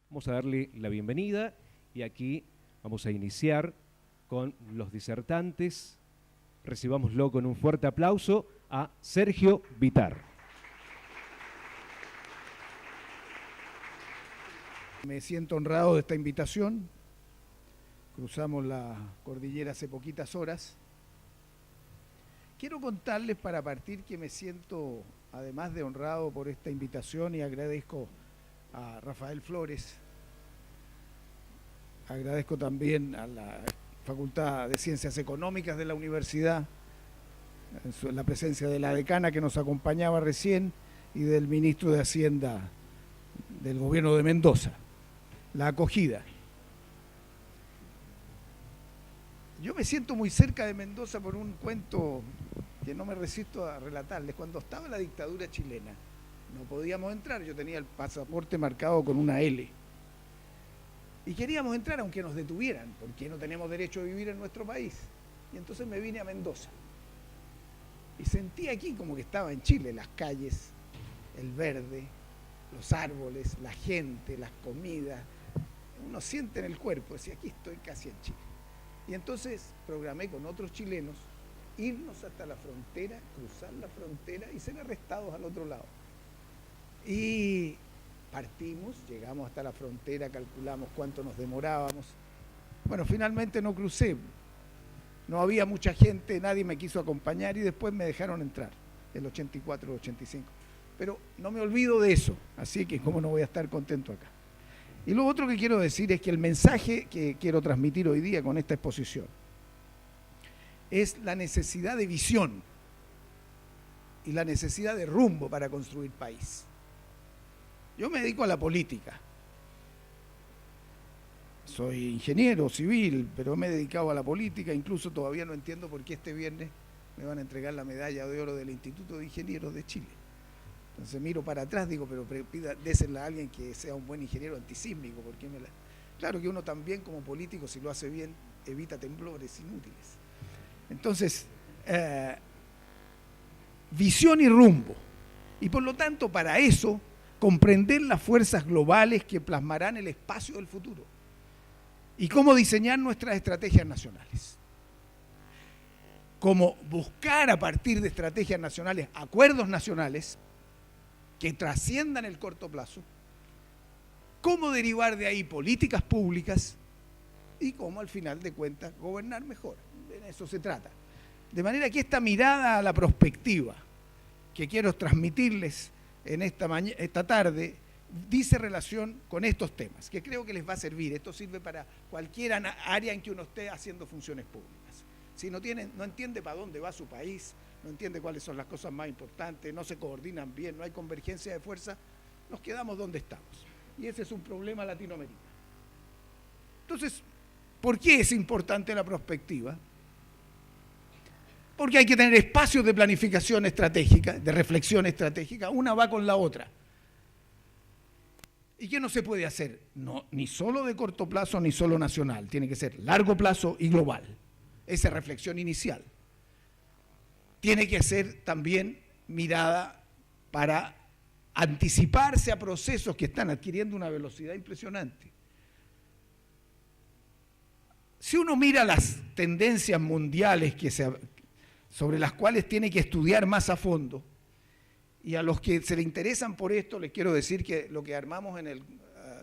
Vamos a darle la bienvenida y aquí vamos a iniciar con los disertantes. Recibámoslo con un fuerte aplauso a Sergio Vitar. Me siento honrado de esta invitación. Cruzamos la cordillera hace poquitas horas. Quiero contarles para partir que me siento, además de honrado por esta invitación, y agradezco a Rafael Flores, agradezco también a la Facultad de Ciencias Económicas de la Universidad, en la presencia de la decana que nos acompañaba recién y del ministro de Hacienda del gobierno de Mendoza, la acogida. Yo me siento muy cerca de Mendoza por un cuento que no me resisto a relatarles. Cuando estaba la dictadura chilena, no podíamos entrar, yo tenía el pasaporte marcado con una L. Y queríamos entrar aunque nos detuvieran, porque no tenemos derecho a vivir en nuestro país. Y entonces me vine a Mendoza. Y sentí aquí como que estaba en Chile, las calles, el verde, los árboles, la gente, las comidas. Uno siente en el cuerpo, decía, aquí estoy casi en Chile. Y entonces programé con otros chilenos irnos hasta la frontera, cruzar la frontera y ser arrestados al otro lado. Y partimos, llegamos hasta la frontera, calculamos cuánto nos demorábamos. Bueno, finalmente no crucé. No había mucha gente, nadie me quiso acompañar y después me dejaron entrar, el 84, el 85. Pero no me olvido de eso, así que cómo no voy a estar contento acá. Y lo otro que quiero decir es que el mensaje que quiero transmitir hoy día con esta exposición es la necesidad de visión y la necesidad de rumbo para construir país. Yo me dedico a la política. Soy ingeniero civil, pero me he dedicado a la política, incluso todavía no entiendo por qué este viernes me van a entregar la medalla de oro del Instituto de Ingenieros de Chile. Entonces miro para atrás, digo, pero désela a alguien que sea un buen ingeniero antisísmico, porque claro que uno también como político, si lo hace bien, evita temblores inútiles. Entonces, visión y rumbo. Y por lo tanto, para eso, comprender las fuerzas globales que plasmarán el espacio del futuro y cómo diseñar nuestras estrategias nacionales. Cómo buscar a partir de estrategias nacionales, acuerdos nacionales, que trasciendan el corto plazo, cómo derivar de ahí políticas públicas y cómo al final de cuentas gobernar mejor. En eso se trata. De manera que esta mirada a la prospectiva que quiero transmitirles en esta tarde dice relación con estos temas, que creo que les va a servir. Esto sirve para cualquier área en que uno esté haciendo funciones públicas. Si no entiende para dónde va su país, no entiende cuáles son las cosas más importantes, no se coordinan bien, no hay convergencia de fuerza, nos quedamos donde estamos. Y ese es un problema latinoamericano. Entonces, ¿por qué es importante la prospectiva? Porque hay que tener espacios de planificación estratégica, de reflexión estratégica, una va con la otra. ¿Y qué no se puede hacer? No, ni solo de corto plazo, ni solo nacional, tiene que ser largo plazo y global. Esa reflexión inicial. Tiene que ser también mirada para anticiparse a procesos que están adquiriendo una velocidad impresionante. Si uno mira las tendencias mundiales sobre las cuales tiene que estudiar más a fondo, y a los que se le interesan por esto, les quiero decir que lo que armamos en el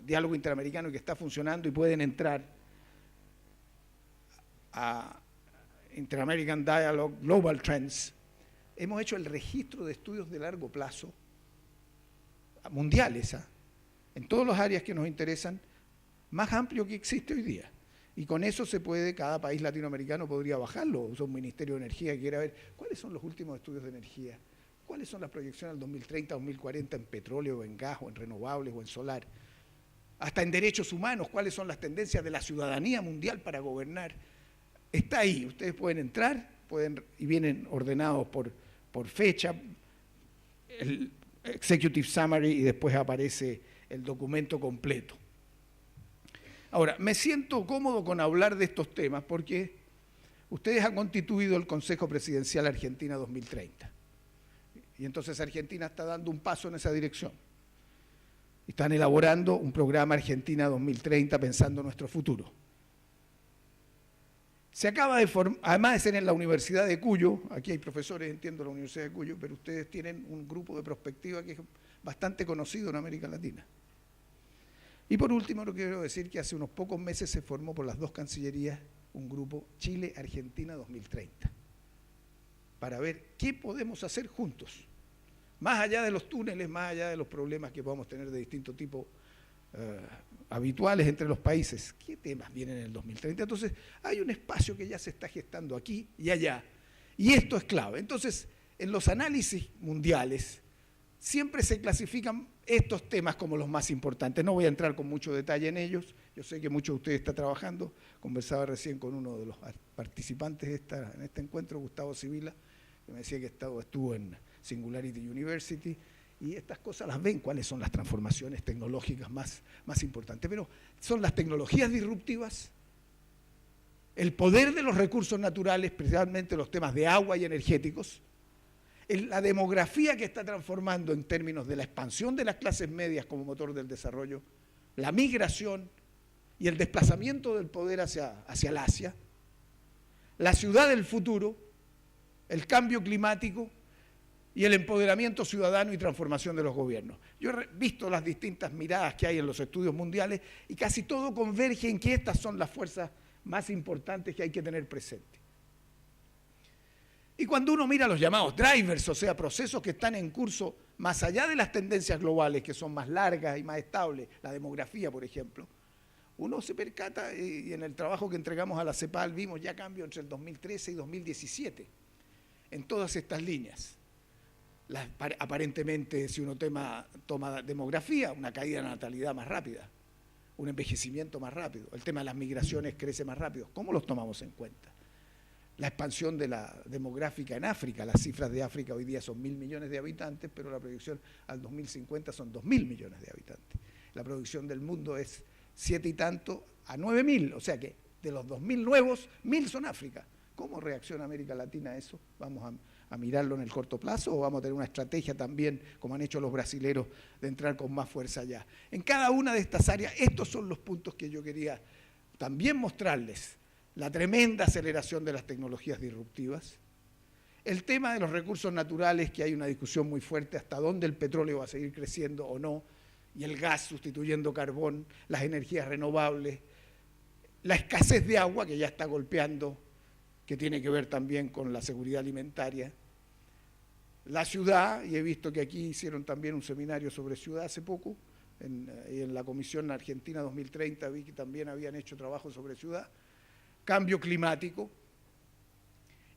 diálogo interamericano y que está funcionando y pueden entrar a Inter-American Dialogue Global Trends, hemos hecho el registro de estudios de largo plazo mundiales, en todas las áreas que nos interesan, más amplio que existe hoy día. Y con eso se puede, cada país latinoamericano podría bajarlo, o un Ministerio de Energía que quiera ver cuáles son los últimos estudios de energía, cuáles son las proyecciones al 2030, 2040 en petróleo, o en gas, o en renovables, o en solar. Hasta en derechos humanos, cuáles son las tendencias de la ciudadanía mundial para gobernar. Está ahí, ustedes pueden entrar, y vienen ordenados por fecha, el Executive Summary, y después aparece el documento completo. Ahora, me siento cómodo con hablar de estos temas porque ustedes han constituido el Consejo Presidencial Argentina 2030. Y entonces Argentina está dando un paso en esa dirección. Y Están elaborando un programa Argentina 2030 pensando en nuestro futuro. Se acaba de formar, además de ser en la Universidad de Cuyo, aquí hay profesores, entiendo, de la Universidad de Cuyo, pero ustedes tienen un grupo de prospectiva que es bastante conocido en América Latina. Y por último, lo quiero decir que hace unos pocos meses se formó por las dos cancillerías un grupo Chile-Argentina 2030, para ver qué podemos hacer juntos, más allá de los túneles, más allá de los problemas que podamos tener de distinto tipo habituales entre los países. ¿Qué temas vienen en el 2030? Entonces, hay un espacio que ya se está gestando aquí y allá, y esto es clave. Entonces, en los análisis mundiales, siempre se clasifican estos temas como los más importantes. No voy a entrar con mucho detalle en ellos, yo sé que muchos de ustedes están trabajando, conversaba recién con uno de los participantes en este encuentro, Gustavo Sibila, que me decía que estuvo en Singularity University, y estas cosas las ven, cuáles son las transformaciones tecnológicas más importantes. Pero son las tecnologías disruptivas, el poder de los recursos naturales, especialmente los temas de agua y energéticos, la demografía que está transformando en términos de la expansión de las clases medias como motor del desarrollo, la migración y el desplazamiento del poder hacia el Asia, la ciudad del futuro, el cambio climático y el empoderamiento ciudadano y transformación de los gobiernos. Yo he visto las distintas miradas que hay en los estudios mundiales y casi todo converge en que estas son las fuerzas más importantes que hay que tener presentes. Y cuando uno mira los llamados drivers, o sea, procesos que están en curso más allá de las tendencias globales, que son más largas y más estables, la demografía, por ejemplo, uno se percata, y en el trabajo que entregamos a la CEPAL vimos ya cambio entre el 2013 y 2017 en todas estas líneas. Aparentemente, si uno toma demografía, una caída de natalidad más rápida, un envejecimiento más rápido, el tema de las migraciones crece más rápido. ¿Cómo los tomamos en cuenta? La expansión de la demográfica en África, las cifras de África hoy día son 1.000 millones de habitantes, pero la proyección al 2050 son 2.000 millones de habitantes. La producción del mundo es 7 y tanto a 9.000, o sea que de los 2.000 nuevos, 1.000 son África. ¿Cómo reacciona América Latina a eso? ¿Vamos a mirarlo en el corto plazo o vamos a tener una estrategia también, como han hecho los brasileros, de entrar con más fuerza allá? En cada una de estas áreas, estos son los puntos que yo quería también mostrarles. La tremenda aceleración de las tecnologías disruptivas, el tema de los recursos naturales, que hay una discusión muy fuerte hasta dónde el petróleo va a seguir creciendo o no, y el gas sustituyendo carbón, las energías renovables, la escasez de agua que ya está golpeando, que tiene que ver también con la seguridad alimentaria, la ciudad, y he visto que aquí hicieron también un seminario sobre ciudad hace poco, y en la Comisión Argentina 2030 vi que también habían hecho trabajo sobre ciudad, cambio climático,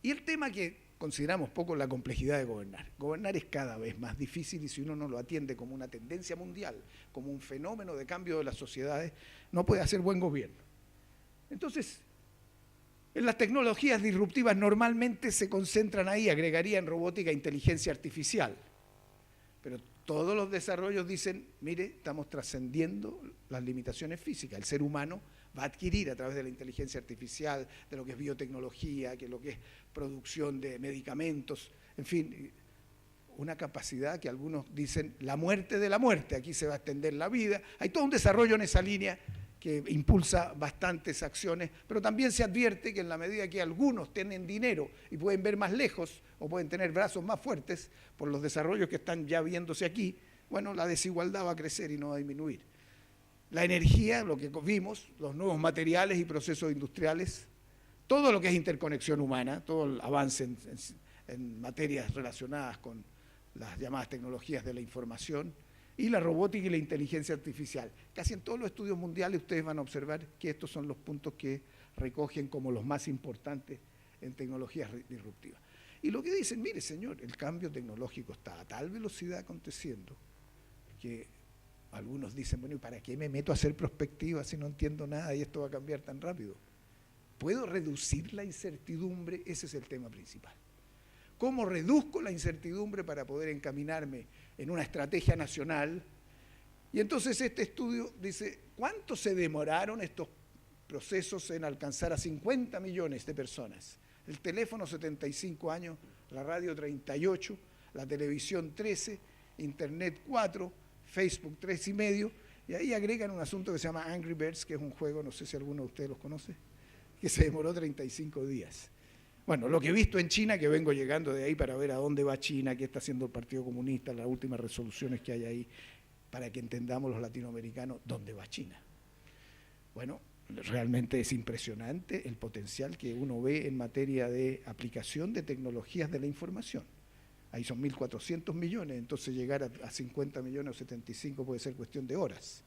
y el tema que consideramos poco, la complejidad de gobernar. Gobernar es cada vez más difícil y si uno no lo atiende como una tendencia mundial, como un fenómeno de cambio de las sociedades, no puede hacer buen gobierno. Entonces, en las tecnologías disruptivas normalmente se concentran ahí, agregaría en robótica inteligencia artificial, pero todos los desarrollos dicen, mire, estamos trascendiendo las limitaciones físicas, el ser humano va a adquirir a través de la inteligencia artificial, de lo que es biotecnología, que lo que es producción de medicamentos, en fin, una capacidad que algunos dicen la muerte de la muerte, aquí se va a extender la vida, hay todo un desarrollo en esa línea que impulsa bastantes acciones, pero también se advierte que en la medida que algunos tienen dinero y pueden ver más lejos o pueden tener brazos más fuertes por los desarrollos que están ya viéndose aquí, bueno, la desigualdad va a crecer y no va a disminuir. La energía, lo que vimos, los nuevos materiales y procesos industriales, todo lo que es interconexión humana, todo el avance en materias relacionadas con las llamadas tecnologías de la información y la robótica y la inteligencia artificial. Casi en todos los estudios mundiales ustedes van a observar que estos son los puntos que recogen como los más importantes en tecnologías disruptivas. Y lo que dicen, mire señor, el cambio tecnológico está a tal velocidad aconteciendo que algunos dicen, bueno, ¿y para qué me meto a hacer prospectiva si no entiendo nada y esto va a cambiar tan rápido? ¿Puedo reducir la incertidumbre? Ese es el tema principal. ¿Cómo reduzco la incertidumbre para poder encaminarme en una estrategia nacional? Y entonces este estudio dice, ¿cuánto se demoraron estos procesos en alcanzar a 50 millones de personas? El teléfono 75 años, la radio 38, la televisión 13, internet 4, Facebook 3,5, y ahí agregan un asunto que se llama Angry Birds, que es un juego, no sé si alguno de ustedes los conoce, que se demoró 35 días. Bueno, lo que he visto en China, que vengo llegando de ahí para ver a dónde va China, qué está haciendo el Partido Comunista, las últimas resoluciones que hay ahí, para que entendamos los latinoamericanos dónde va China. Bueno, realmente es impresionante el potencial que uno ve en materia de aplicación de tecnologías de la información. Ahí son 1.400 millones, entonces llegar a 50 millones o 75 puede ser cuestión de horas.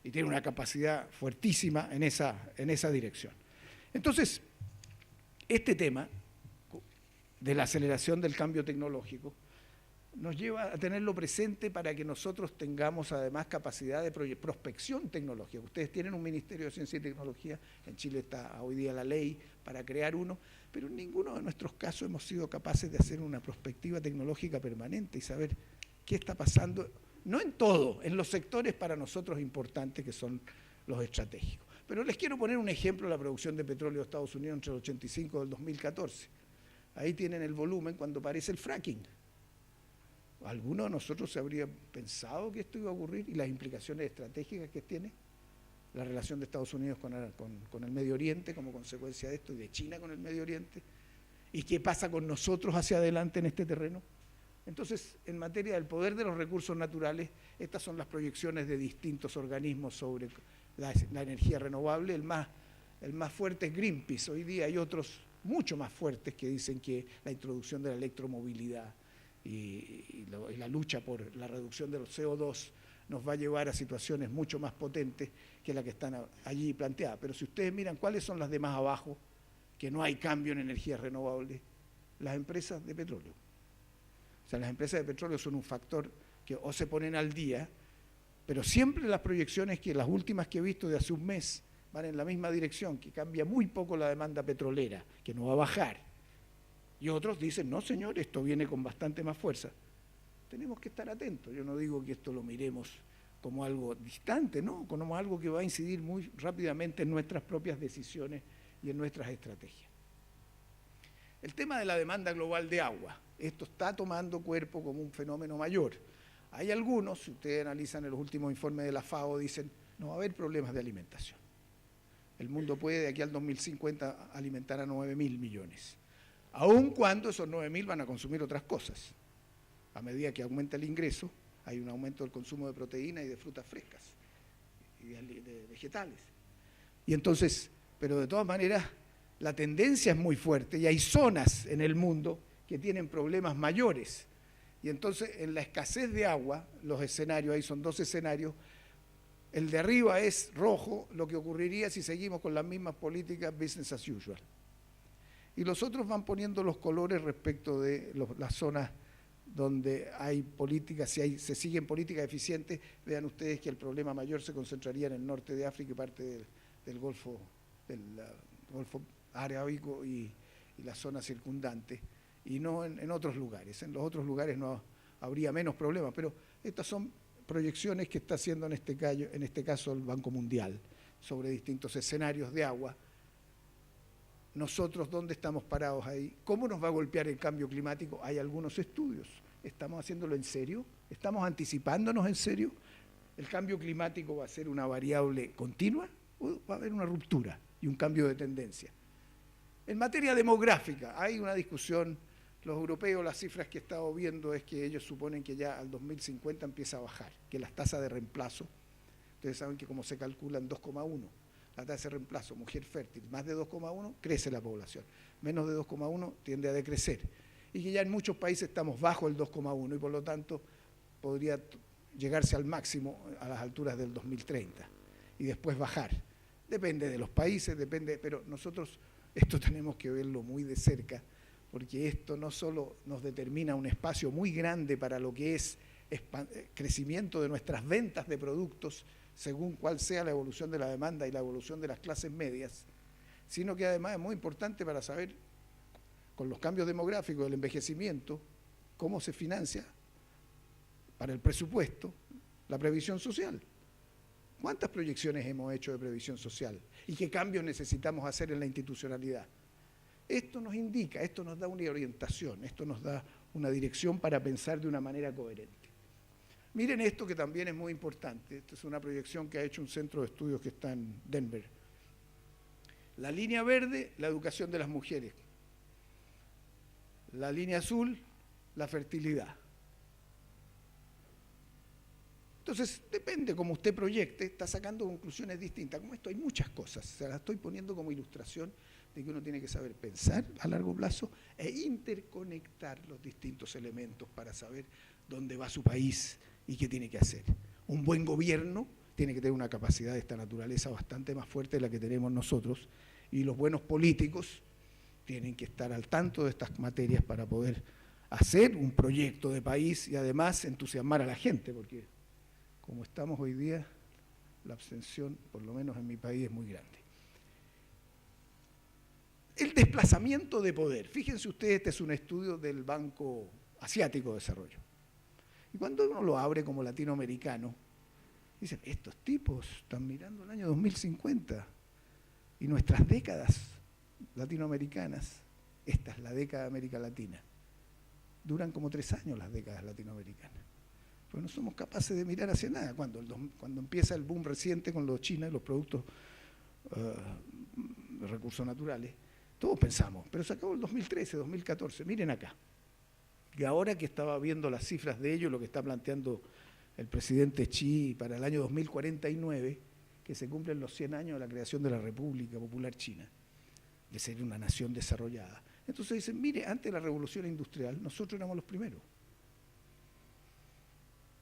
Y tiene una capacidad fuertísima en esa dirección. Entonces, este tema de la aceleración del cambio tecnológico nos lleva a tenerlo presente para que nosotros tengamos además capacidad de prospección tecnológica. Ustedes tienen un Ministerio de Ciencia y Tecnología, en Chile está hoy día la ley para crear uno, pero en ninguno de nuestros casos hemos sido capaces de hacer una prospectiva tecnológica permanente y saber qué está pasando, no en todo, en los sectores para nosotros importantes que son los estratégicos. Pero les quiero poner un ejemplo de la producción de petróleo de Estados Unidos entre el 85 y el 2014. Ahí tienen el volumen cuando aparece el fracking. ¿Alguno de nosotros se habría pensado que esto iba a ocurrir y las implicaciones estratégicas que tiene la relación de Estados Unidos con el Medio Oriente como consecuencia de esto y de China con el Medio Oriente? ¿Y qué pasa con nosotros hacia adelante en este terreno? Entonces, en materia del poder de los recursos naturales, estas son las proyecciones de distintos organismos sobre la energía renovable. El más fuerte es Greenpeace. Hoy día hay otros mucho más fuertes que dicen que la introducción de la electromovilidad y la lucha por la reducción de los CO2 nos va a llevar a situaciones mucho más potentes que las que están allí planteadas. Pero si ustedes miran cuáles son las de más abajo, que no hay cambio en energías renovables, las empresas de petróleo. O sea, las empresas de petróleo son un factor que o se ponen al día, pero siempre las proyecciones, que las últimas que he visto de hace un mes, van en la misma dirección, que cambia muy poco la demanda petrolera, que no va a bajar. Y otros dicen, no señor, esto viene con bastante más fuerza. Tenemos que estar atentos. Yo no digo que esto lo miremos como algo distante, ¿no? Como algo que va a incidir muy rápidamente en nuestras propias decisiones y en nuestras estrategias. El tema de la demanda global de agua. Esto está tomando cuerpo como un fenómeno mayor. Hay algunos, si ustedes analizan en los últimos informes de la FAO, dicen, no va a haber problemas de alimentación. El mundo puede de aquí al 2050 alimentar a 9.000 millones. Aun cuando esos 9.000 van a consumir otras cosas. A medida que aumenta el ingreso, hay un aumento del consumo de proteína y de frutas frescas y de vegetales. Y entonces, pero de todas maneras, la tendencia es muy fuerte y hay zonas en el mundo que tienen problemas mayores. Y entonces, en la escasez de agua, los escenarios, ahí son 2 escenarios, el de arriba es rojo, lo que ocurriría si seguimos con las mismas políticas business as usual. Y los otros van poniendo los colores respecto de las zonas donde hay políticas, si se siguen políticas eficientes. Vean ustedes que el problema mayor se concentraría en el norte de África y parte del Golfo Arábico y la zona circundante, y no en otros lugares. En los otros lugares no habría menos problemas, pero estas son proyecciones que está haciendo en este caso el Banco Mundial sobre distintos escenarios de agua. Nosotros, ¿dónde estamos parados ahí? ¿Cómo nos va a golpear el cambio climático? Hay algunos estudios. ¿Estamos haciéndolo en serio? ¿Estamos anticipándonos en serio? ¿El cambio climático va a ser una variable continua o va a haber una ruptura y un cambio de tendencia? En materia demográfica, hay una discusión. Los europeos, las cifras que he estado viendo es que ellos suponen que ya al 2050 empieza a bajar, que las tasas de reemplazo, ustedes saben que como se calculan 2,1, la tasa de reemplazo, mujer fértil, más de 2,1, crece la población. Menos de 2,1 tiende a decrecer. Y que ya en muchos países estamos bajo el 2,1 y por lo tanto podría llegarse al máximo a las alturas del 2030 y después bajar. Depende de los países, pero nosotros esto tenemos que verlo muy de cerca, porque esto no solo nos determina un espacio muy grande para lo que es crecimiento de nuestras ventas de productos, según cuál sea la evolución de la demanda y la evolución de las clases medias, sino que además es muy importante para saber, con los cambios demográficos, el envejecimiento, cómo se financia para el presupuesto la previsión social. ¿Cuántas proyecciones hemos hecho de previsión social? ¿Y qué cambios necesitamos hacer en la institucionalidad? Esto nos indica, esto nos da una orientación, esto nos da una dirección para pensar de una manera coherente. Miren esto que también es muy importante. Esta es una proyección que ha hecho un centro de estudios que está en Denver. La línea verde, la educación de las mujeres. La línea azul, la fertilidad. Entonces, depende cómo usted proyecte, está sacando conclusiones distintas. Como esto hay muchas cosas, se las estoy poniendo como ilustración de que uno tiene que saber pensar a largo plazo e interconectar los distintos elementos para saber dónde va su país y qué tiene que hacer. Un buen gobierno tiene que tener una capacidad de esta naturaleza bastante más fuerte de la que tenemos nosotros, y los buenos políticos tienen que estar al tanto de estas materias para poder hacer un proyecto de país y además entusiasmar a la gente, porque como estamos hoy día, la abstención, por lo menos en mi país, es muy grande. El desplazamiento de poder. Fíjense ustedes, este es un estudio del Banco Asiático de Desarrollo. Y cuando uno lo abre como latinoamericano, dicen, estos tipos están mirando el año 2050 y nuestras décadas latinoamericanas, esta es la década de América Latina, duran como 3 años las décadas latinoamericanas. Pues no somos capaces de mirar hacia nada. Cuando empieza el boom reciente con los chinos y los productos de recursos naturales, todos pensamos, pero se acabó el 2013, 2014, miren acá. Y ahora que estaba viendo las cifras de ello, lo que está planteando el presidente Xi para el año 2049, que se cumplen los 100 años de la creación de la República Popular China, de ser una nación desarrollada. Entonces dicen, mire, antes de la revolución industrial, nosotros éramos los primeros.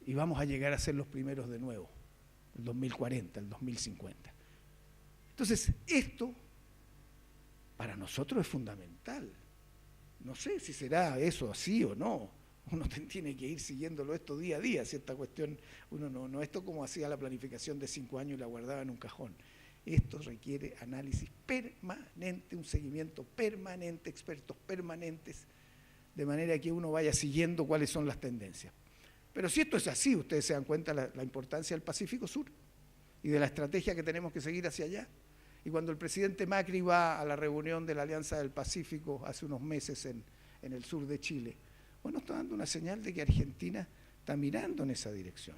Y vamos a llegar a ser los primeros de nuevo, el 2040, el 2050. Entonces, esto para nosotros es fundamental. No sé si será eso así o no. Uno tiene que ir siguiéndolo esto día a día, si esta cuestión, uno no esto como hacía la planificación de 5 años y la guardaba en un cajón. Esto requiere análisis permanente, un seguimiento permanente, expertos permanentes, de manera que uno vaya siguiendo cuáles son las tendencias. Pero si esto es así, ustedes se dan cuenta la importancia del Pacífico Sur y de la estrategia que tenemos que seguir hacia allá. Y cuando el presidente Macri va a la reunión de la Alianza del Pacífico hace unos meses en el sur de Chile, bueno, está dando una señal de que Argentina está mirando en esa dirección.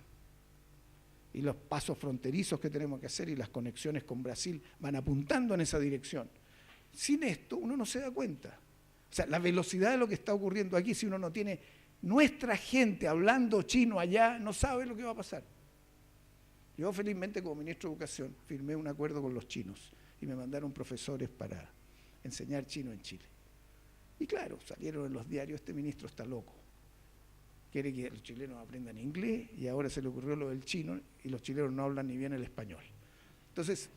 Y los pasos fronterizos que tenemos que hacer y las conexiones con Brasil van apuntando en esa dirección. Sin esto uno no se da cuenta. O sea, la velocidad de lo que está ocurriendo aquí, si uno no tiene nuestra gente hablando chino allá, no sabe lo que va a pasar. Yo felizmente como ministro de Educación firmé un acuerdo con los chinos y me mandaron profesores para enseñar chino en Chile. Y claro, salieron en los diarios, este ministro está loco. Quiere que los chilenos aprendan inglés y ahora se le ocurrió lo del chino y los chilenos no hablan ni bien el español. Entonces,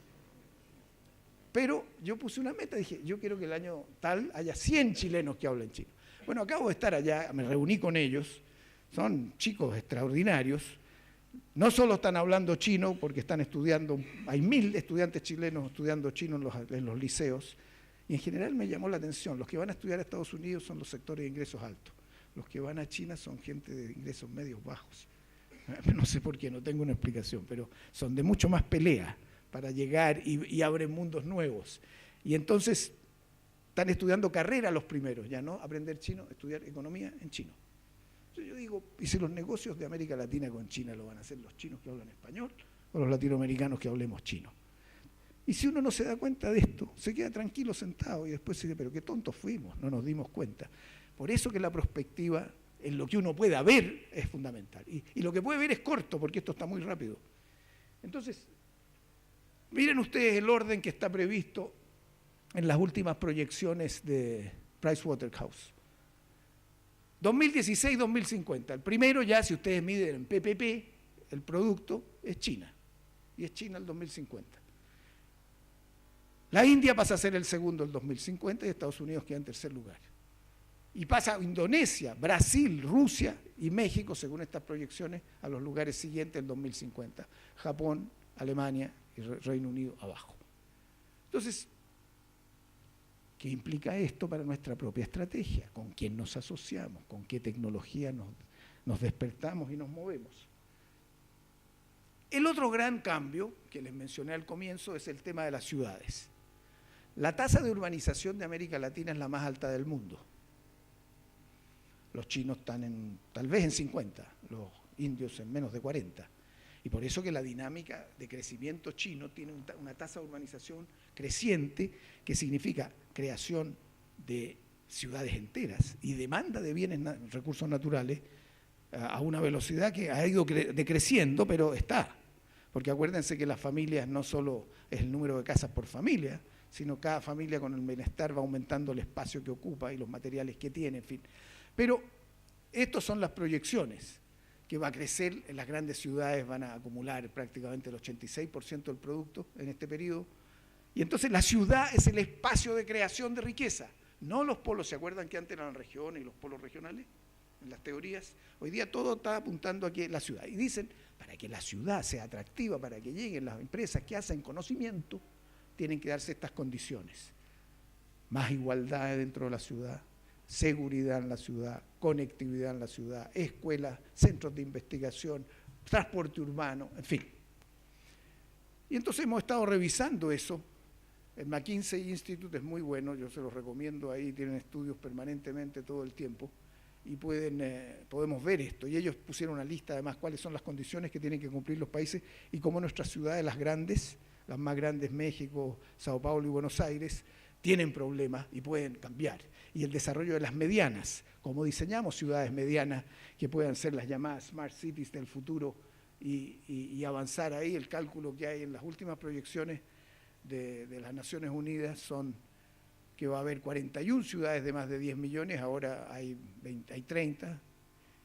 pero yo puse una meta, dije, yo quiero que el año tal haya 100 chilenos que hablen chino. Bueno, acabo de estar allá, me reuní con ellos, son chicos extraordinarios, no solo están hablando chino porque están estudiando, hay 1000 estudiantes chilenos estudiando chino en los liceos, y en general me llamó la atención, los que van a estudiar a Estados Unidos son los sectores de ingresos altos, los que van a China son gente de ingresos medios bajos. No sé por qué, no tengo una explicación, pero son de mucho más pelea para llegar y abren mundos nuevos. Y entonces están estudiando carrera los primeros, ya no aprender chino, estudiar economía en chino. Entonces yo digo, ¿y si los negocios de América Latina con China lo van a hacer los chinos que hablan español o los latinoamericanos que hablemos chino? Y si uno no se da cuenta de esto, se queda tranquilo sentado y después se dice, pero qué tontos fuimos, no nos dimos cuenta. Por eso que la prospectiva en lo que uno pueda ver es fundamental. Y lo que puede ver es corto, porque esto está muy rápido. Entonces, miren ustedes el orden que está previsto en las últimas proyecciones de Pricewaterhouse. 2016-2050. El primero ya, si ustedes miden en PPP, el producto es China. Y es China el 2050. La India pasa a ser el segundo el 2050 y Estados Unidos queda en tercer lugar. Y pasa Indonesia, Brasil, Rusia y México, según estas proyecciones, a los lugares siguientes el 2050. Japón, Alemania y Reino Unido abajo. Entonces, ¿qué implica esto para nuestra propia estrategia? ¿Con quién nos asociamos? ¿Con qué tecnología nos despertamos y nos movemos? El otro gran cambio que les mencioné al comienzo es el tema de las ciudades. La tasa de urbanización de América Latina es la más alta del mundo. Los chinos están tal vez en 50, los indios en menos de 40. Y por eso que la dinámica de crecimiento chino tiene una tasa de urbanización creciente, que significa creación de ciudades enteras y demanda de bienes, recursos naturales, a una velocidad que ha ido decreciendo, pero está. Porque acuérdense que las familias no solo es el número de casas por familia, sino cada familia con el bienestar va aumentando el espacio que ocupa y los materiales que tiene, en fin. Pero estas son las proyecciones, que va a crecer, en las grandes ciudades van a acumular prácticamente el 86% del producto en este periodo. Y entonces la ciudad es el espacio de creación de riqueza, no los polos. ¿Se acuerdan que antes eran regiones y los polos regionales? En las teorías, hoy día todo está apuntando a que la ciudad. Y dicen, para que la ciudad sea atractiva, para que lleguen las empresas que hacen conocimiento, tienen que darse estas condiciones. Más igualdad dentro de la ciudad, seguridad en la ciudad, conectividad en la ciudad, escuelas, centros de investigación, transporte urbano, en fin. Y entonces hemos estado revisando eso. El McKinsey Institute es muy bueno, yo se los recomiendo ahí, tienen estudios permanentemente todo el tiempo y podemos ver esto. Y ellos pusieron una lista además cuáles son las condiciones que tienen que cumplir los países y cómo nuestras ciudades, las grandes, las más grandes, México, Sao Paulo y Buenos Aires, tienen problemas y pueden cambiar. Y el desarrollo de las medianas, cómo diseñamos ciudades medianas que puedan ser las llamadas Smart Cities del futuro y avanzar ahí. El cálculo que hay en las últimas proyecciones de las Naciones Unidas son que va a haber 41 ciudades de más de 10 millones, ahora hay 30,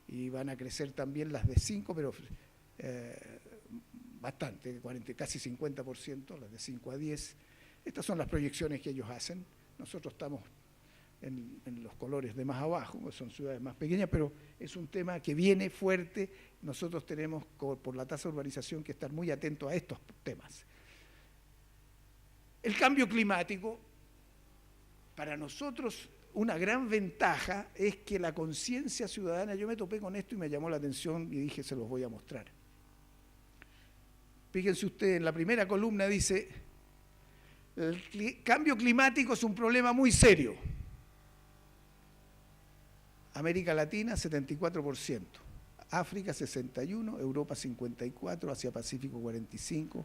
y van a crecer también las de 5, pero bastante, casi 50%, las de 5 a 10. Estas son las proyecciones que ellos hacen. Nosotros estamos en los colores de más abajo, son ciudades más pequeñas, pero es un tema que viene fuerte. Nosotros tenemos, por la tasa de urbanización, que estar muy atentos a estos temas. El cambio climático, para nosotros, una gran ventaja es que la conciencia ciudadana, yo me topé con esto y me llamó la atención y dije, se los voy a mostrar. Fíjense ustedes, en la primera columna dice, el cambio climático es un problema muy serio. América Latina, 74%, África, 61%, Europa, 54%, Asia-Pacífico, 45%,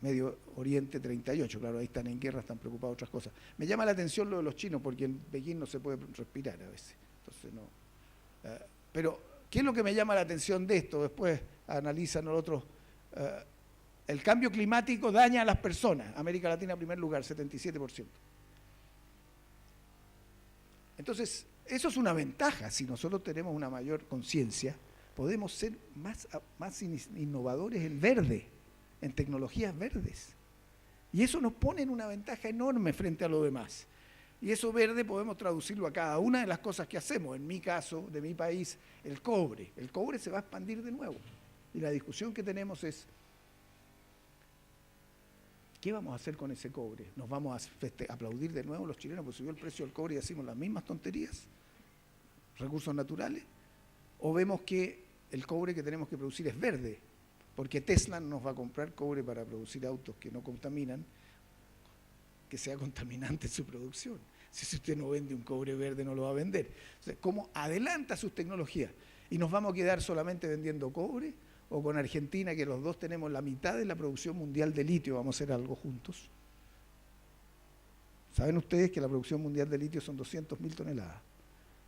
Medio Oriente, 38%. Claro, ahí están en guerra, están preocupados de otras cosas. Me llama la atención lo de los chinos, porque en Pekín no se puede respirar a veces. Entonces, no. Pero, ¿qué es lo que me llama la atención de esto? Después analizan los otros. El cambio climático daña a las personas. América Latina, en primer lugar, 77%. Entonces, eso es una ventaja. Si nosotros tenemos una mayor conciencia, podemos ser más innovadores en verde, en tecnologías verdes. Y eso nos pone en una ventaja enorme frente a lo demás. Y eso verde podemos traducirlo a cada una de las cosas que hacemos. En mi caso, de mi país, el cobre. El cobre se va a expandir de nuevo. Y la discusión que tenemos es, ¿qué vamos a hacer con ese cobre? ¿Nos vamos a aplaudir de nuevo los chilenos porque subió el precio del cobre y decimos las mismas tonterías? ¿Recursos naturales? ¿O vemos que el cobre que tenemos que producir es verde? Porque Tesla nos va a comprar cobre para producir autos que no contaminan, que sea contaminante su producción. Si usted no vende un cobre verde, no lo va a vender. O sea, ¿cómo adelanta sus tecnologías? ¿Y nos vamos a quedar solamente vendiendo cobre? ¿O con Argentina, que los dos tenemos la mitad de la producción mundial de litio, vamos a hacer algo juntos? ¿Saben ustedes que la producción mundial de litio son 200.000 toneladas?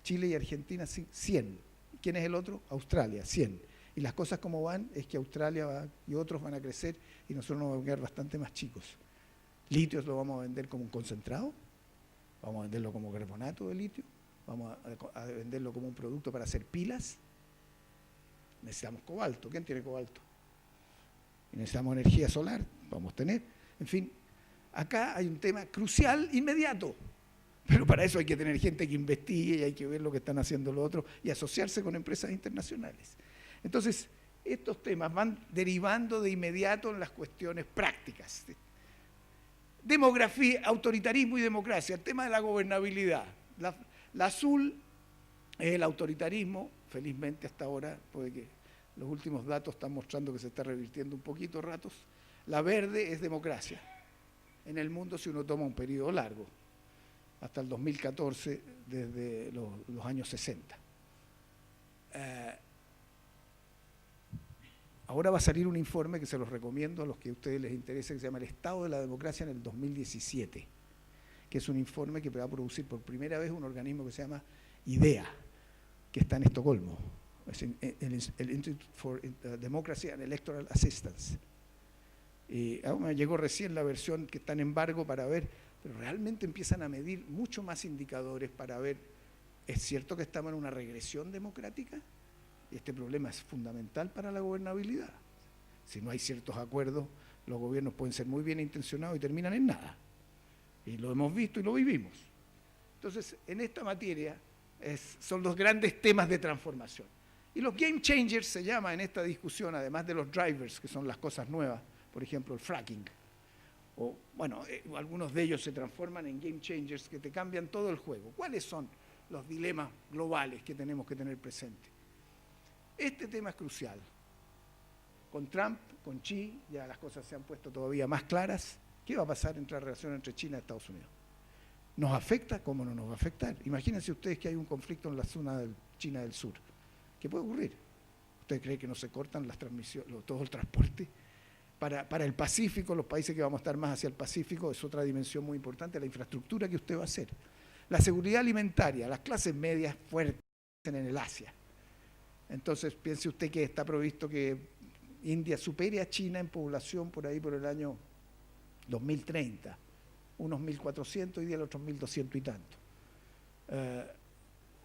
Chile y Argentina 100. ¿Quién es el otro? Australia, 100. Y las cosas como van es que Australia y otros van a crecer y nosotros nos vamos a quedar bastante más chicos. Litio lo vamos a vender como un concentrado, vamos a venderlo como carbonato de litio, vamos a venderlo como un producto para hacer pilas. Necesitamos cobalto. ¿Quién tiene cobalto? Y necesitamos energía solar, vamos a tener. En fin, acá hay un tema crucial, inmediato. Pero para eso hay que tener gente que investigue y hay que ver lo que están haciendo los otros y asociarse con empresas internacionales. Entonces, estos temas van derivando de inmediato en las cuestiones prácticas. Demografía, autoritarismo y democracia, el tema de la gobernabilidad. La azul es el autoritarismo, felizmente hasta ahora, puede que los últimos datos están mostrando que se está revirtiendo un poquito ratos. La verde es democracia. En el mundo, si uno toma un periodo largo, hasta el 2014, desde los años 60. ahora va a salir un informe que se los recomiendo a los que a ustedes les interese, que se llama El Estado de la Democracia en el 2017, que es un informe que va a producir por primera vez un organismo que se llama IDEA, que está en Estocolmo, es el Institute for Democracy and Electoral Assistance. Me llegó recién la versión que está en embargo para ver, pero realmente empiezan a medir mucho más indicadores para ver, ¿es cierto que estamos en una regresión democrática? Este problema es fundamental para la gobernabilidad. Si no hay ciertos acuerdos, los gobiernos pueden ser muy bien intencionados y terminan en nada. Y lo hemos visto y lo vivimos. Entonces, en esta materia son los grandes temas de transformación. Y los game changers se llama en esta discusión, además de los drivers, que son las cosas nuevas, por ejemplo, el fracking. O, bueno, algunos de ellos se transforman en game changers que te cambian todo el juego. ¿Cuáles son los dilemas globales que tenemos que tener presentes? Este tema es crucial. Con Trump, con Xi, ya las cosas se han puesto todavía más claras. ¿Qué va a pasar entre la relación entre China y Estados Unidos? ¿Nos afecta? ¿Cómo no nos va a afectar? Imagínense ustedes que hay un conflicto en la zona de China del Sur. ¿Qué puede ocurrir? ¿Usted cree que no se cortan las transmisiones, todo el transporte? Para el Pacífico, los países que vamos a estar más hacia el Pacífico, es otra dimensión muy importante, la infraestructura que usted va a hacer. La seguridad alimentaria, las clases medias fuertes en el Asia. Entonces, piense usted que está previsto que India supere a China en población por ahí por el año 2030. Unos 1.400 y el otro 1.200 y tanto.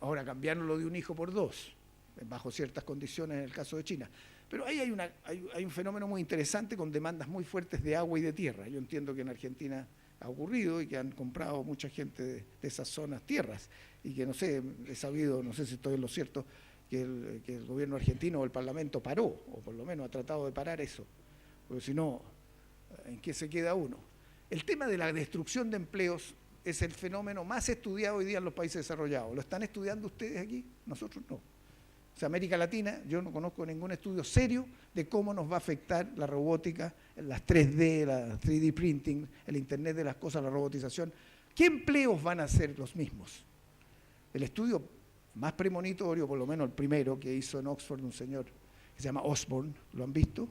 Ahora, cambiarlo de un hijo por dos, bajo ciertas condiciones en el caso de China. Pero ahí hay un fenómeno muy interesante con demandas muy fuertes de agua y de tierra. Yo entiendo que en Argentina ha ocurrido y que han comprado mucha gente de esas zonas tierras y que no sé, he sabido, no sé si estoy en lo cierto, que el gobierno argentino o el Parlamento paró, o por lo menos ha tratado de parar eso, porque si no, ¿en qué se queda uno? El tema de la destrucción de empleos es el fenómeno más estudiado hoy día en los países desarrollados. ¿Lo están estudiando ustedes aquí? Nosotros no. O sea, América Latina, yo no conozco ningún estudio serio de cómo nos va a afectar la robótica, las 3D, la 3D printing, el Internet de las cosas, la robotización. ¿Qué empleos van a ser los mismos? El estudio más premonitorio, por lo menos el primero que hizo en Oxford un señor que se llama Osborne, ¿lo han visto?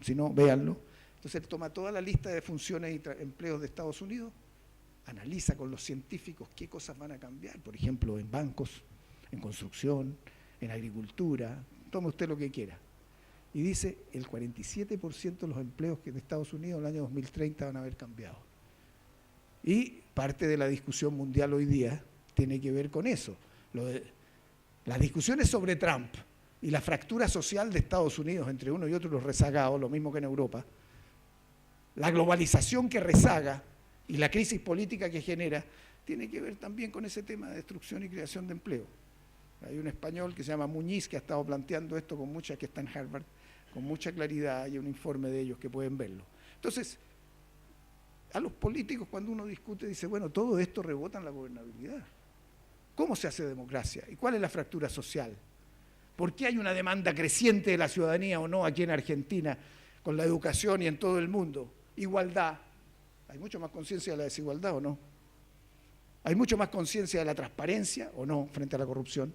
Si no, véanlo. Entonces él toma toda la lista de funciones y empleos de Estados Unidos, analiza con los científicos qué cosas van a cambiar, por ejemplo, en bancos, en construcción, en agricultura, tome usted lo que quiera. Y dice, el 47% de los empleos que de Estados Unidos en el año 2030 van a haber cambiado. Y parte de la discusión mundial hoy día tiene que ver con eso. Las discusiones sobre Trump y la fractura social de Estados Unidos entre uno y otro, los rezagados, lo mismo que en Europa, la globalización que rezaga y la crisis política que genera, tiene que ver también con ese tema de destrucción y creación de empleo. Hay un español que se llama Muñiz que ha estado planteando esto que está en Harvard, con mucha claridad, hay un informe de ellos que pueden verlo. Entonces, a los políticos cuando uno discute dice, bueno, todo esto rebota en la gobernabilidad. ¿Cómo se hace democracia? ¿Y cuál es la fractura social? ¿Por qué hay una demanda creciente de la ciudadanía o no aquí en Argentina con la educación y en todo el mundo? Igualdad. ¿Hay mucho más conciencia de la desigualdad o no? ¿Hay mucho más conciencia de la transparencia o no frente a la corrupción?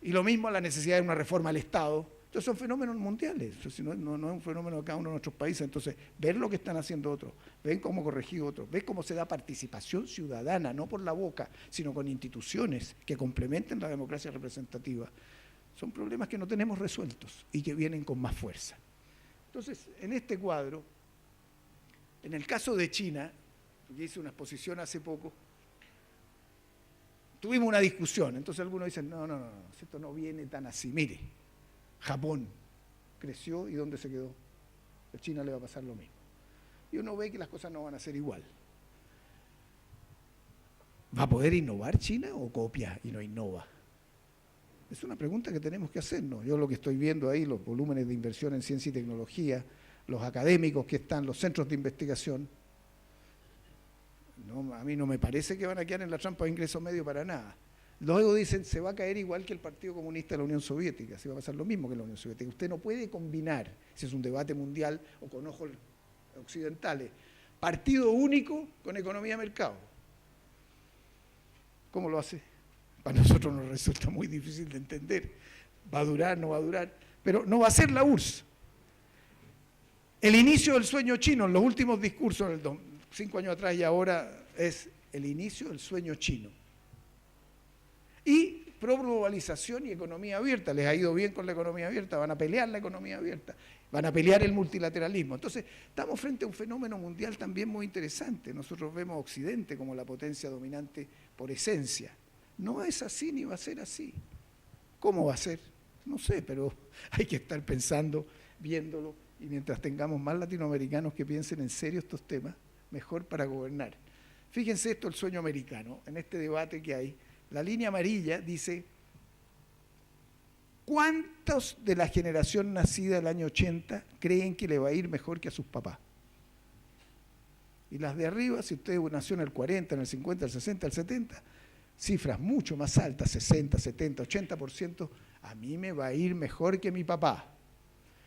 Y lo mismo la necesidad de una reforma al Estado. Entonces son fenómenos mundiales, no es un fenómeno de cada uno de nuestros países. Entonces, ver lo que están haciendo otros, ven cómo corregir otros, ven cómo se da participación ciudadana, no por la boca, sino con instituciones que complementen la democracia representativa. Son problemas que no tenemos resueltos y que vienen con más fuerza. Entonces, en este cuadro, en el caso de China, yo hice una exposición hace poco, tuvimos una discusión, entonces algunos dicen, no, esto no viene tan así. Mire, Japón creció y ¿dónde se quedó? A China le va a pasar lo mismo. Y uno ve que las cosas no van a ser igual. ¿Va a poder innovar China o copia y no innova? Es una pregunta que tenemos que hacernos. Yo lo que estoy viendo ahí, los volúmenes de inversión en ciencia y tecnología, los académicos que están, los centros de investigación, no, a mí no me parece que van a quedar en la trampa de ingreso medio para nada. Luego dicen, se va a caer igual que el Partido Comunista de la Unión Soviética, se va a pasar lo mismo que en la Unión Soviética. Usted no puede combinar, si es un debate mundial o con ojos occidentales, partido único con economía de mercado. ¿Cómo lo hace? Para nosotros nos resulta muy difícil de entender. ¿Va a durar, no va a durar? pero no va a ser la URSS. El inicio del sueño chino, en los últimos discursos, 5 años atrás y ahora, es el inicio del sueño chino. Y pro-globalización y economía abierta. Les ha ido bien con la economía abierta, van a pelear la economía abierta, van a pelear el multilateralismo. Entonces, estamos frente a un fenómeno mundial también muy interesante. Nosotros vemos a Occidente como la potencia dominante por esencia. No es así ni va a ser así. ¿Cómo va a ser? No sé, pero hay que estar pensando, viéndolo, y mientras tengamos más latinoamericanos que piensen en serio estos temas, mejor para gobernar. Fíjense esto, el sueño americano, en este debate que hay. La línea amarilla dice, ¿cuántos de la generación nacida del año 80 creen que le va a ir mejor que a sus papás? Y las de arriba, si usted nació en el 40, en el 50, el 60, el 70, cifras mucho más altas, 60, 70, 80%, a mí me va a ir mejor que mi papá.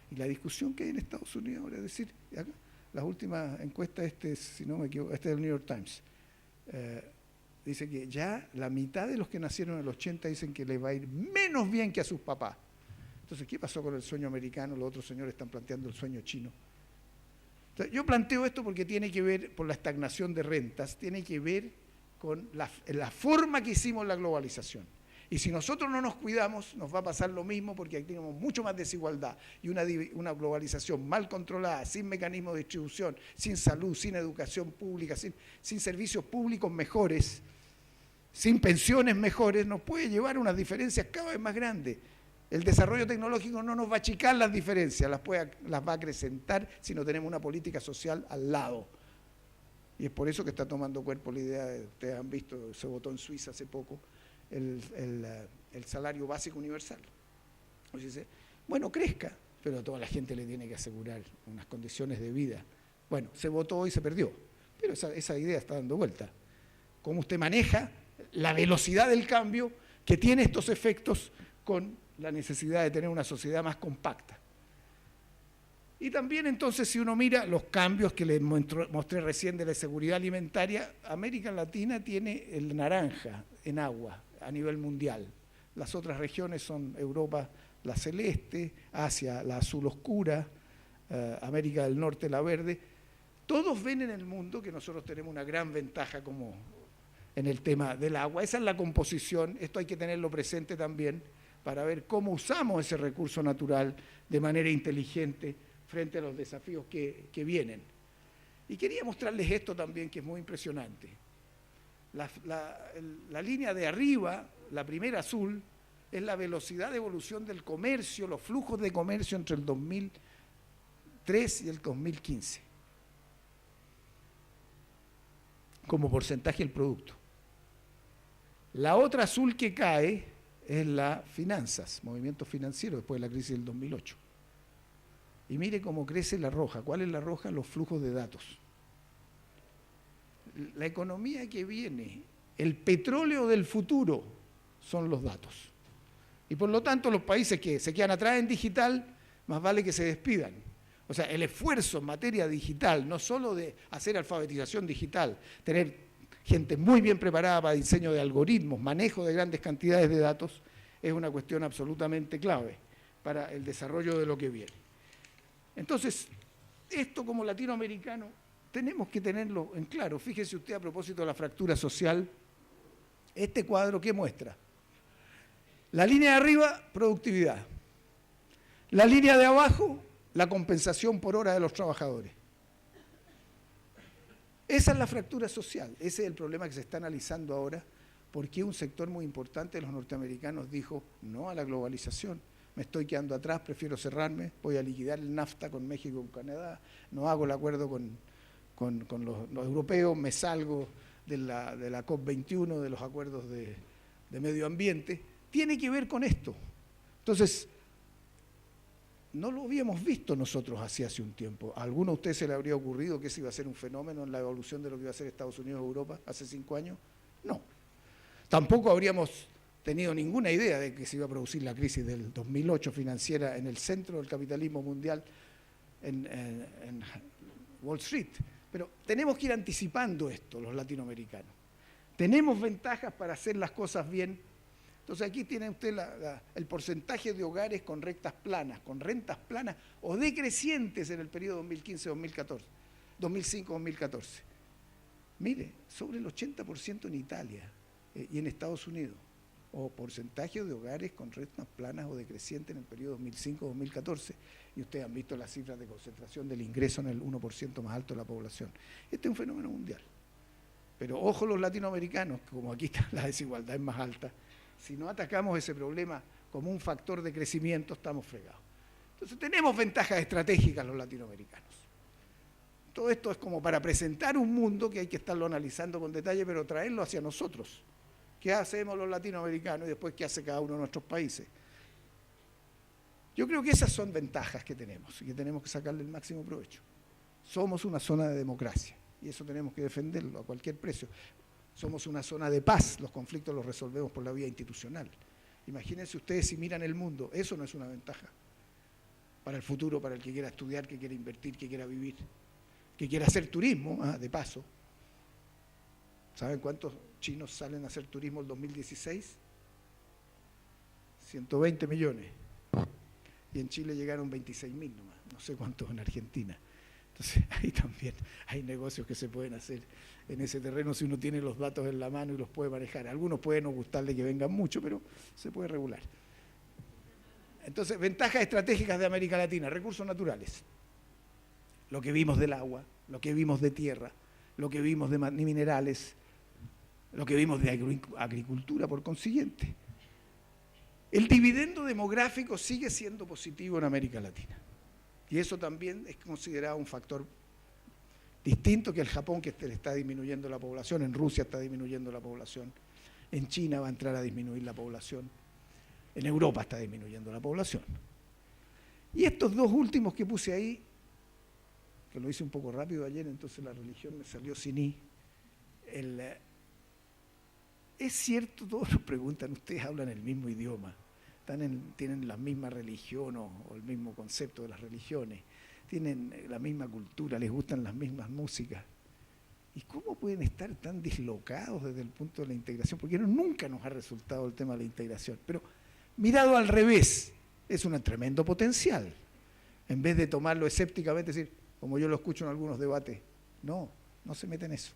Y la discusión que hay en Estados Unidos ahora, es decir, acá, las últimas encuestas, si no me equivoco, este es del New York Times, dice que ya la mitad de los que nacieron en el 80 dicen que les va a ir menos bien que a sus papás. Entonces, ¿qué pasó con el sueño americano? Los otros señores están planteando el sueño chino. Entonces, yo planteo esto porque tiene que ver, por la estagnación de rentas, tiene que ver con la forma que hicimos la globalización. Y si nosotros no nos cuidamos, nos va a pasar lo mismo porque aquí tenemos mucho más desigualdad y una globalización mal controlada, sin mecanismos de distribución, sin salud, sin educación pública, sin servicios públicos mejores, sin pensiones mejores, nos puede llevar a unas diferencias cada vez más grandes. El desarrollo tecnológico no nos va a achicar las diferencias, las va a acrecentar si no tenemos una política social al lado. Y es por eso que está tomando cuerpo la idea, ustedes han visto, se votó en Suiza hace poco, el salario básico universal. O sea, dice, bueno, crezca, pero a toda la gente le tiene que asegurar unas condiciones de vida. Bueno, se votó y se perdió, pero esa idea está dando vuelta. ¿Cómo usted maneja la velocidad del cambio que tiene estos efectos con la necesidad de tener una sociedad más compacta? Y también entonces si uno mira los cambios que les mostré recién de la seguridad alimentaria, América Latina tiene el naranja en agua a nivel mundial. Las otras regiones son Europa la celeste, Asia la azul oscura, América del Norte la verde. Todos ven en el mundo que nosotros tenemos una gran ventaja como en el tema del agua. Esa es la composición, esto hay que tenerlo presente también para ver cómo usamos ese recurso natural de manera inteligente frente a los desafíos que vienen. Y quería mostrarles esto también, que es muy impresionante. La línea de arriba, la primera azul, es la velocidad de evolución del comercio, los flujos de comercio entre el 2003 y el 2015, como porcentaje del producto. La otra azul que cae es las finanzas, movimientos financieros después de la crisis del 2008. Y mire cómo crece la roja. ¿Cuál es la roja? Los flujos de datos. La economía que viene, el petróleo del futuro, son los datos. Y por lo tanto, los países que se quedan atrás en digital, más vale que se despidan. O sea, el esfuerzo en materia digital, no solo de hacer alfabetización digital, tener gente muy bien preparada para diseño de algoritmos, manejo de grandes cantidades de datos, es una cuestión absolutamente clave para el desarrollo de lo que viene. Entonces, esto como latinoamericano tenemos que tenerlo en claro. Fíjese usted a propósito de la fractura social, este cuadro ¿qué muestra? La línea de arriba, productividad. La línea de abajo, la compensación por hora de los trabajadores. Esa es la fractura social, ese es el problema que se está analizando ahora, porque un sector muy importante de los norteamericanos dijo no a la globalización. Me estoy quedando atrás, prefiero cerrarme, voy a liquidar el NAFTA con México y con Canadá, no hago el acuerdo con los europeos, me salgo de la COP21, de los acuerdos de medio ambiente. Tiene que ver con esto. Entonces, no lo habíamos visto nosotros hace un tiempo. ¿A alguno de ustedes se le habría ocurrido que ese iba a ser un fenómeno en la evolución de lo que iba a ser Estados Unidos o Europa hace 5 años? No. Tampoco habríamos tenido ninguna idea de que se iba a producir la crisis del 2008 financiera en el centro del capitalismo mundial en Wall Street. Pero tenemos que ir anticipando esto, los latinoamericanos. Tenemos ventajas para hacer las cosas bien. Entonces aquí tiene usted el porcentaje de hogares con rentas planas o decrecientes en el periodo 2015-2014, 2005-2014. Mire, sobre el 80% en Italia y en Estados Unidos, o porcentaje de hogares con rentas planas o decrecientes en el periodo 2005-2014. Y ustedes han visto las cifras de concentración del ingreso en el 1% más alto de la población. Este es un fenómeno mundial. Pero ojo los latinoamericanos, que como aquí está la desigualdad es más alta, si no atacamos ese problema como un factor de crecimiento, estamos fregados. Entonces tenemos ventajas estratégicas los latinoamericanos. Todo esto es como para presentar un mundo que hay que estarlo analizando con detalle, pero traerlo hacia nosotros. ¿Qué hacemos los latinoamericanos y después qué hace cada uno de nuestros países? Yo creo que esas son ventajas que tenemos y que tenemos que sacarle el máximo provecho. Somos una zona de democracia y eso tenemos que defenderlo a cualquier precio. Somos una zona de paz, los conflictos los resolvemos por la vía institucional. Imagínense ustedes si miran el mundo, eso no es una ventaja para el futuro, para el que quiera estudiar, que quiera invertir, que quiera vivir, que quiera hacer turismo, de paso. ¿Saben cuántos chinos salen a hacer turismo el 2016? 120 millones. Y en Chile llegaron 26.000 nomás, no sé cuántos en Argentina. Entonces ahí también hay negocios que se pueden hacer en ese terreno si uno tiene los datos en la mano y los puede manejar. A algunos pueden no gustarle que vengan mucho, pero se puede regular. Entonces, ventajas estratégicas de América Latina, recursos naturales. Lo que vimos del agua, lo que vimos de tierra, lo que vimos de minerales, lo que vimos de agricultura por consiguiente. El dividendo demográfico sigue siendo positivo en América Latina. Y eso también es considerado un factor distinto que el Japón, que le está disminuyendo la población, en Rusia está disminuyendo la población, en China va a entrar a disminuir la población, en Europa está disminuyendo la población. Y estos dos últimos que puse ahí, que lo hice un poco rápido ayer, entonces la religión me salió sin I. Es cierto, todos nos preguntan, ustedes hablan el mismo idioma, tienen la misma religión o el mismo concepto de las religiones, tienen la misma cultura, les gustan las mismas músicas. ¿Y cómo pueden estar tan dislocados desde el punto de la integración? Porque nunca nos ha resultado el tema de la integración. Pero mirado al revés, es un tremendo potencial. En vez de tomarlo escépticamente, decir, como yo lo escucho en algunos debates, no se mete en eso.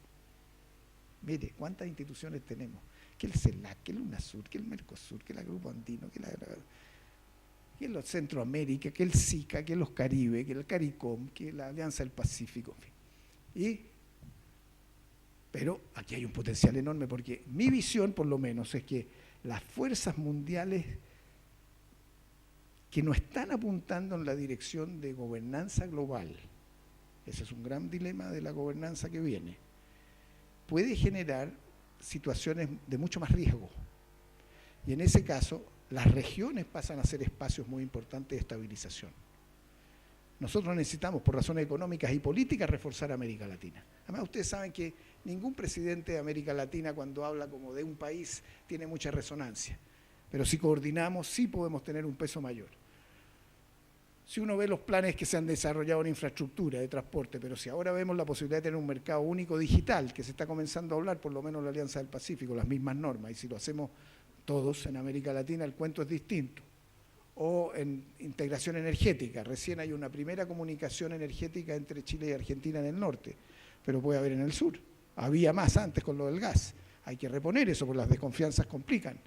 Mire, ¿cuántas instituciones tenemos? Que el CELAC, que el UNASUR, que el Mercosur, que el Grupo Andino, que la Centroamérica, que el SICA, que los Caribe, que el CARICOM, que la Alianza del Pacífico, en fin. Pero aquí hay un potencial enorme porque mi visión, por lo menos, es que las fuerzas mundiales que no están apuntando en la dirección de gobernanza global, ese es un gran dilema de la gobernanza que viene, puede generar situaciones de mucho más riesgo. Y en ese caso, las regiones pasan a ser espacios muy importantes de estabilización. Nosotros necesitamos, por razones económicas y políticas, reforzar América Latina. Además, ustedes saben que ningún presidente de América Latina, cuando habla como de un país, tiene mucha resonancia. Pero si coordinamos, sí podemos tener un peso mayor. Si uno ve los planes que se han desarrollado en infraestructura de transporte, pero si ahora vemos la posibilidad de tener un mercado único digital, que se está comenzando a hablar, por lo menos la Alianza del Pacífico, las mismas normas, y si lo hacemos todos en América Latina, el cuento es distinto. O en integración energética, recién hay una primera comunicación energética entre Chile y Argentina en el norte, pero puede haber en el sur. Había más antes con lo del gas. Hay que reponer eso, porque las desconfianzas complican.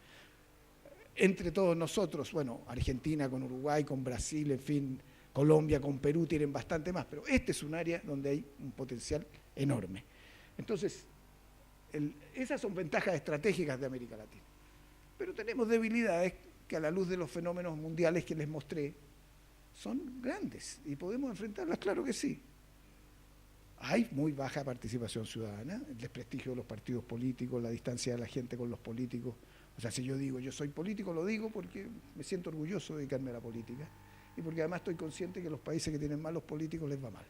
Entre todos nosotros, bueno, Argentina con Uruguay, con Brasil, en fin, Colombia con Perú tienen bastante más, pero este es un área donde hay un potencial enorme. Entonces, esas son ventajas estratégicas de América Latina. Pero tenemos debilidades que a la luz de los fenómenos mundiales que les mostré, son grandes y podemos enfrentarlas, claro que sí. Hay muy baja participación ciudadana, el desprestigio de los partidos políticos, la distancia de la gente con los políticos. O sea, si yo digo, yo soy político, lo digo porque me siento orgulloso de dedicarme a la política y porque además estoy consciente que los países que tienen malos políticos les va mal.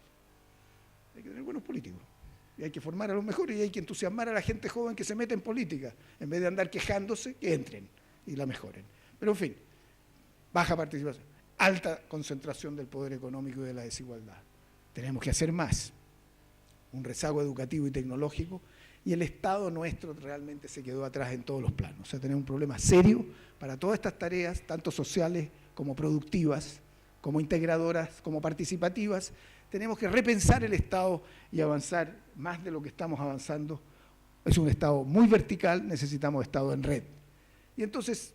Hay que tener buenos políticos y hay que formar a los mejores y hay que entusiasmar a la gente joven que se mete en política, en vez de andar quejándose, que entren y la mejoren. Pero en fin, baja participación, alta concentración del poder económico y de la desigualdad. Tenemos que hacer más, un rezago educativo y tecnológico y el Estado nuestro realmente se quedó atrás en todos los planos. O sea, tenemos un problema serio para todas estas tareas, tanto sociales como productivas, como integradoras, como participativas. Tenemos que repensar el Estado y avanzar más de lo que estamos avanzando. Es un Estado muy vertical, necesitamos Estado en red. Y entonces,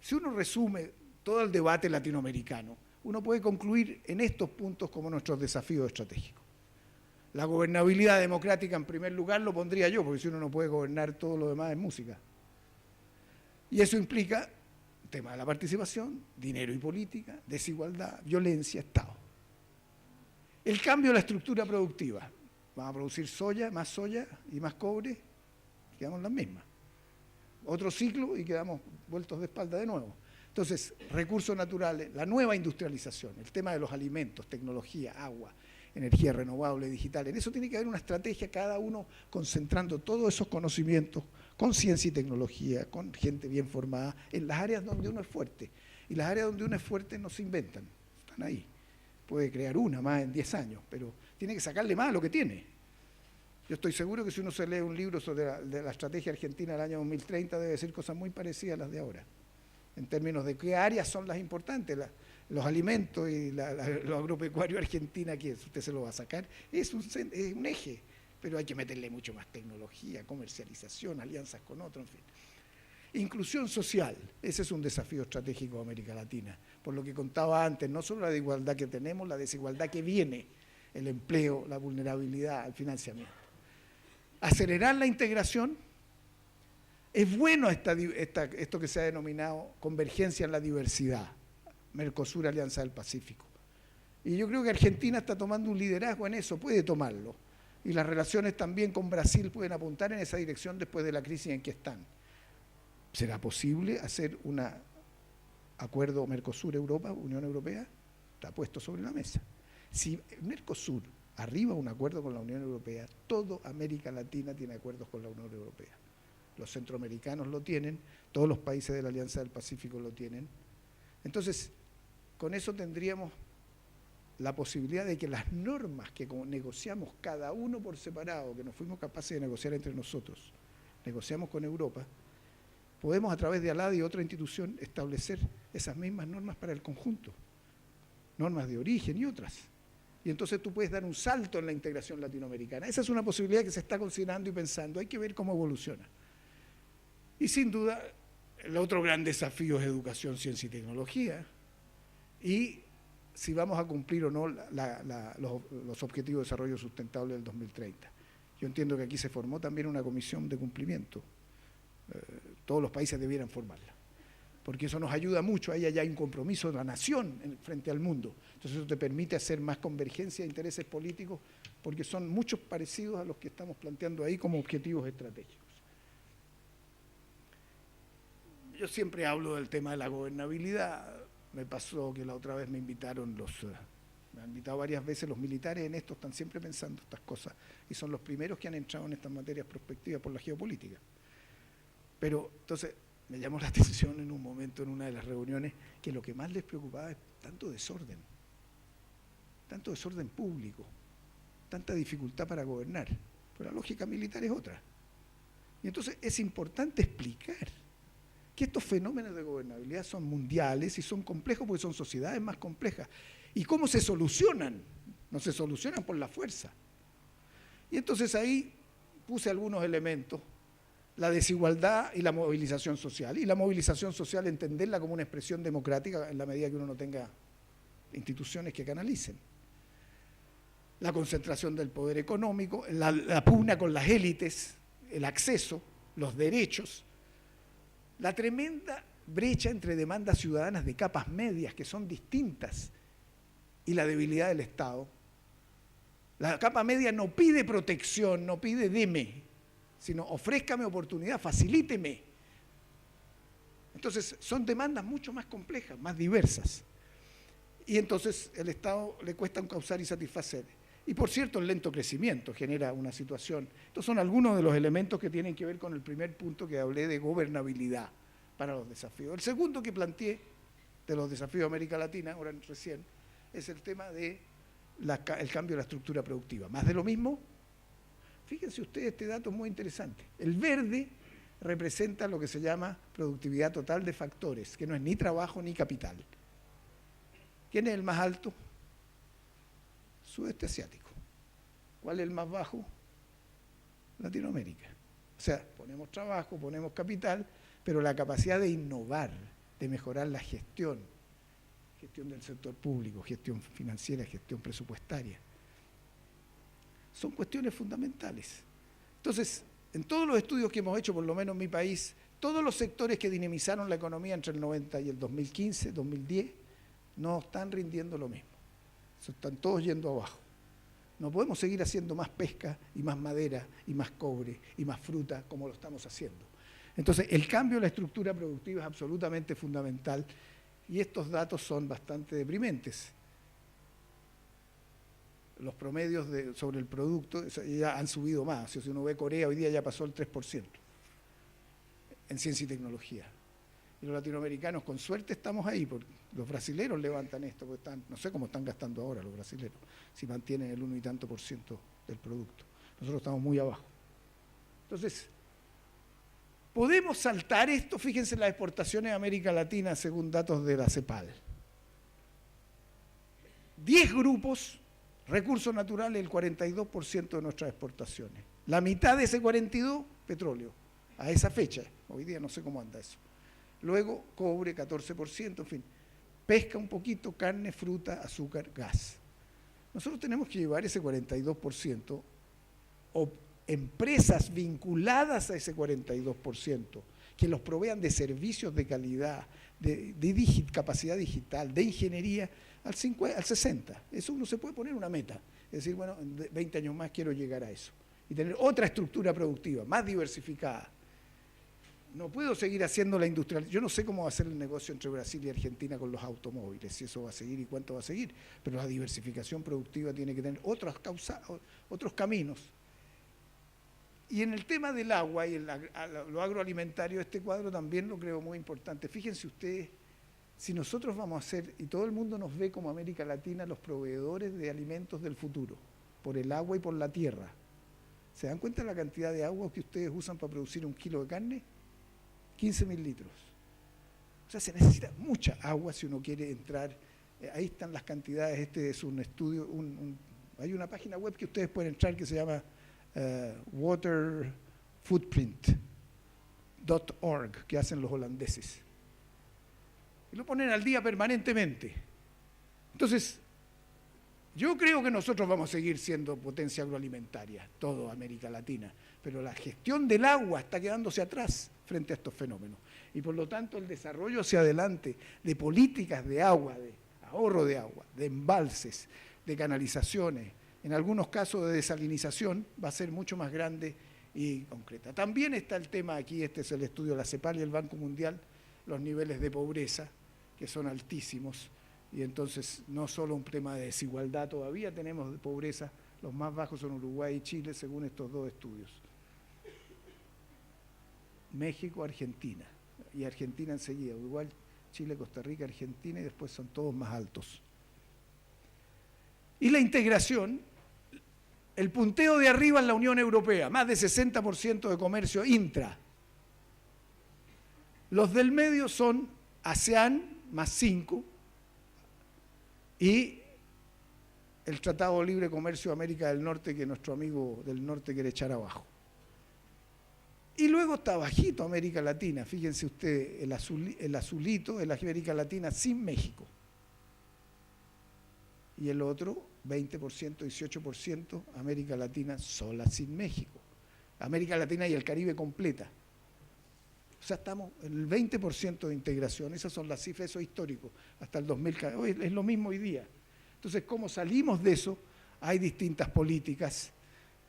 si uno resume todo el debate latinoamericano, uno puede concluir en estos puntos como nuestros desafíos estratégicos. La gobernabilidad democrática en primer lugar lo pondría yo, porque si uno no puede gobernar, todo lo demás es música. Y eso implica el tema de la participación, dinero y política, desigualdad, violencia, Estado. El cambio de la estructura productiva. Vamos a producir soya y más cobre, quedamos las mismas. Otro ciclo y quedamos vueltos de espalda de nuevo. Entonces, recursos naturales, la nueva industrialización, el tema de los alimentos, tecnología, agua, energía renovable, digital. En eso tiene que haber una estrategia, cada uno concentrando todos esos conocimientos con ciencia y tecnología, con gente bien formada, en las áreas donde uno es fuerte. Y las áreas donde uno es fuerte no se inventan, están ahí. Puede crear una más en 10 años, pero tiene que sacarle más a lo que tiene. Yo estoy seguro que si uno se lee un libro sobre la estrategia argentina del año 2030, debe decir cosas muy parecidas a las de ahora, en términos de qué áreas son las importantes. Los alimentos y lo agropecuario argentina, que usted se lo va a sacar, es un eje, pero hay que meterle mucho más tecnología, comercialización, alianzas con otros, en fin. Inclusión social, ese es un desafío estratégico de América Latina, por lo que contaba antes, no solo la desigualdad que tenemos, la desigualdad que viene, el empleo, la vulnerabilidad, el financiamiento. Acelerar la integración. Es bueno esto que se ha denominado convergencia en la diversidad, Mercosur, Alianza del Pacífico. Y yo creo que Argentina está tomando un liderazgo en eso, puede tomarlo. Y las relaciones también con Brasil pueden apuntar en esa dirección después de la crisis en que están. ¿Será posible hacer un acuerdo Mercosur-Europa, Unión Europea? Está puesto sobre la mesa. Si Mercosur arriba un acuerdo con la Unión Europea, toda América Latina tiene acuerdos con la Unión Europea. Los centroamericanos lo tienen, todos los países de la Alianza del Pacífico lo tienen. Entonces, con eso tendríamos la posibilidad de que las normas que negociamos cada uno por separado, que no fuimos capaces de negociar entre nosotros, negociamos con Europa, podemos a través de ALAD y otra institución establecer esas mismas normas para el conjunto, normas de origen y otras. Y entonces tú puedes dar un salto en la integración latinoamericana. Esa es una posibilidad que se está considerando y pensando, hay que ver cómo evoluciona. Y sin duda, el otro gran desafío es educación, ciencia y tecnología, y si vamos a cumplir o no los objetivos de desarrollo sustentable del 2030. Yo entiendo que aquí se formó también una comisión de cumplimiento. Todos los países debieran formarla, porque eso nos ayuda mucho. Ahí hay un compromiso de la nación frente al mundo. Entonces eso te permite hacer más convergencia de intereses políticos, porque son muchos parecidos a los que estamos planteando ahí como objetivos estratégicos. Yo siempre hablo del tema de la gobernabilidad. Me pasó que la otra vez me invitaron me han invitado varias veces los militares en esto, están siempre pensando estas cosas, y son los primeros que han entrado en estas materias prospectivas por la geopolítica. Pero entonces me llamó la atención en un momento, en una de las reuniones, que lo que más les preocupaba es tanto desorden público, tanta dificultad para gobernar. Pero la lógica militar es otra. Y entonces es importante explicar que estos fenómenos de gobernabilidad son mundiales y son complejos porque son sociedades más complejas. ¿Y cómo se solucionan? No se solucionan por la fuerza. Y entonces ahí puse algunos elementos. La desigualdad y la movilización social. Y la movilización social, entenderla como una expresión democrática en la medida que uno no tenga instituciones que canalicen. La concentración del poder económico, la pugna con las élites, el acceso, los derechos, la tremenda brecha entre demandas ciudadanas de capas medias que son distintas y la debilidad del Estado. La capa media no pide protección, no pide deme, sino ofrézcame oportunidad, facilíteme. Entonces son demandas mucho más complejas, más diversas. Y entonces el Estado le cuesta causar y satisfacer. Y por cierto, el lento crecimiento genera una situación. Estos son algunos de los elementos que tienen que ver con el primer punto que hablé de gobernabilidad para los desafíos. El segundo que planteé de los desafíos de América Latina, ahora recién, es el tema de el cambio de la estructura productiva. Más de lo mismo, Fíjense ustedes, este dato es muy interesante. El verde representa lo que se llama productividad total de factores, que no es ni trabajo ni capital. ¿Quién es el más alto? Sudeste asiático. ¿Cuál es el más bajo? Latinoamérica. O sea, ponemos trabajo, ponemos capital, pero la capacidad de innovar, de mejorar la gestión del sector público, gestión financiera, gestión presupuestaria, son cuestiones fundamentales. Entonces, en todos los estudios que hemos hecho, por lo menos en mi país, todos los sectores que dinamizaron la economía entre el 90 y el 2015, 2010, no están rindiendo lo mismo. Están todos yendo abajo. No podemos seguir haciendo más pesca y más madera y más cobre y más fruta como lo estamos haciendo. Entonces, el cambio en la estructura productiva es absolutamente fundamental y estos datos son bastante deprimentes. Los promedios sobre el producto ya han subido más. Si uno ve Corea, hoy día ya pasó el 3% en ciencia y tecnología. Y los latinoamericanos, con suerte, estamos ahí, porque los brasileros levantan esto, porque no sé cómo están gastando ahora los brasileros, si mantienen el 1 y tanto por ciento del producto. Nosotros estamos muy abajo. Entonces, podemos saltar esto, fíjense en las exportaciones de América Latina, según datos de la CEPAL. 10 grupos, recursos naturales, el 42% de nuestras exportaciones. La mitad de ese 42%, petróleo, a esa fecha. Hoy día no sé cómo anda eso. Luego, cobre, 14%, en fin. Pesca un poquito, carne, fruta, azúcar, gas. Nosotros tenemos que llevar ese 42%, o empresas vinculadas a ese 42%, que los provean de servicios de calidad, de capacidad digital, de ingeniería, al 60%. Eso uno se puede poner una meta. Es decir, bueno, en 20 años más quiero llegar a eso. Y tener otra estructura productiva, más diversificada. No puedo seguir haciendo la industrial. Yo no sé cómo va a ser el negocio entre Brasil y Argentina con los automóviles, si eso va a seguir y cuánto va a seguir, pero la diversificación productiva tiene que tener otros caminos. Y en el tema del agua y lo agroalimentario, este cuadro también lo creo muy importante. Fíjense ustedes, si nosotros vamos a ser, y todo el mundo nos ve como América Latina, los proveedores de alimentos del futuro, por el agua y por la tierra. ¿Se dan cuenta de la cantidad de agua que ustedes usan para producir 1 kilo de carne? 15.000 litros. O sea, se necesita mucha agua si uno quiere entrar. Ahí están las cantidades. Este es un estudio, hay una página web que ustedes pueden entrar que se llama waterfootprint.org, que hacen los holandeses. Y lo ponen al día permanentemente. Entonces, yo creo que nosotros vamos a seguir siendo potencia agroalimentaria, toda América Latina, pero la gestión del agua está quedándose atrás frente a estos fenómenos. Y por lo tanto el desarrollo hacia adelante de políticas de agua, de ahorro de agua, de embalses, de canalizaciones, en algunos casos de desalinización, va a ser mucho más grande y concreta. También está el tema aquí, este es el estudio de la CEPAL y el Banco Mundial, los niveles de pobreza, que son altísimos. Y entonces no solo un tema de desigualdad todavía tenemos de pobreza, los más bajos son Uruguay y Chile según estos dos estudios. México, Argentina, y Argentina enseguida, Uruguay, Chile, Costa Rica, Argentina y después son todos más altos. Y la integración, el punteo de arriba en la Unión Europea, más de 60% de comercio intra. Los del medio son ASEAN más 5%, y el Tratado de Libre Comercio de América del Norte, que nuestro amigo del norte quiere echar abajo. Y luego está bajito América Latina, fíjense ustedes, el azulito es la América Latina sin México. Y el otro, 20%, 18%, América Latina sola sin México. América Latina y el Caribe completa. O sea, estamos en el 20% de integración, esas son las cifras, eso es histórico, hasta el 2014, hoy es lo mismo hoy día. Entonces, ¿cómo salimos de eso? Hay distintas políticas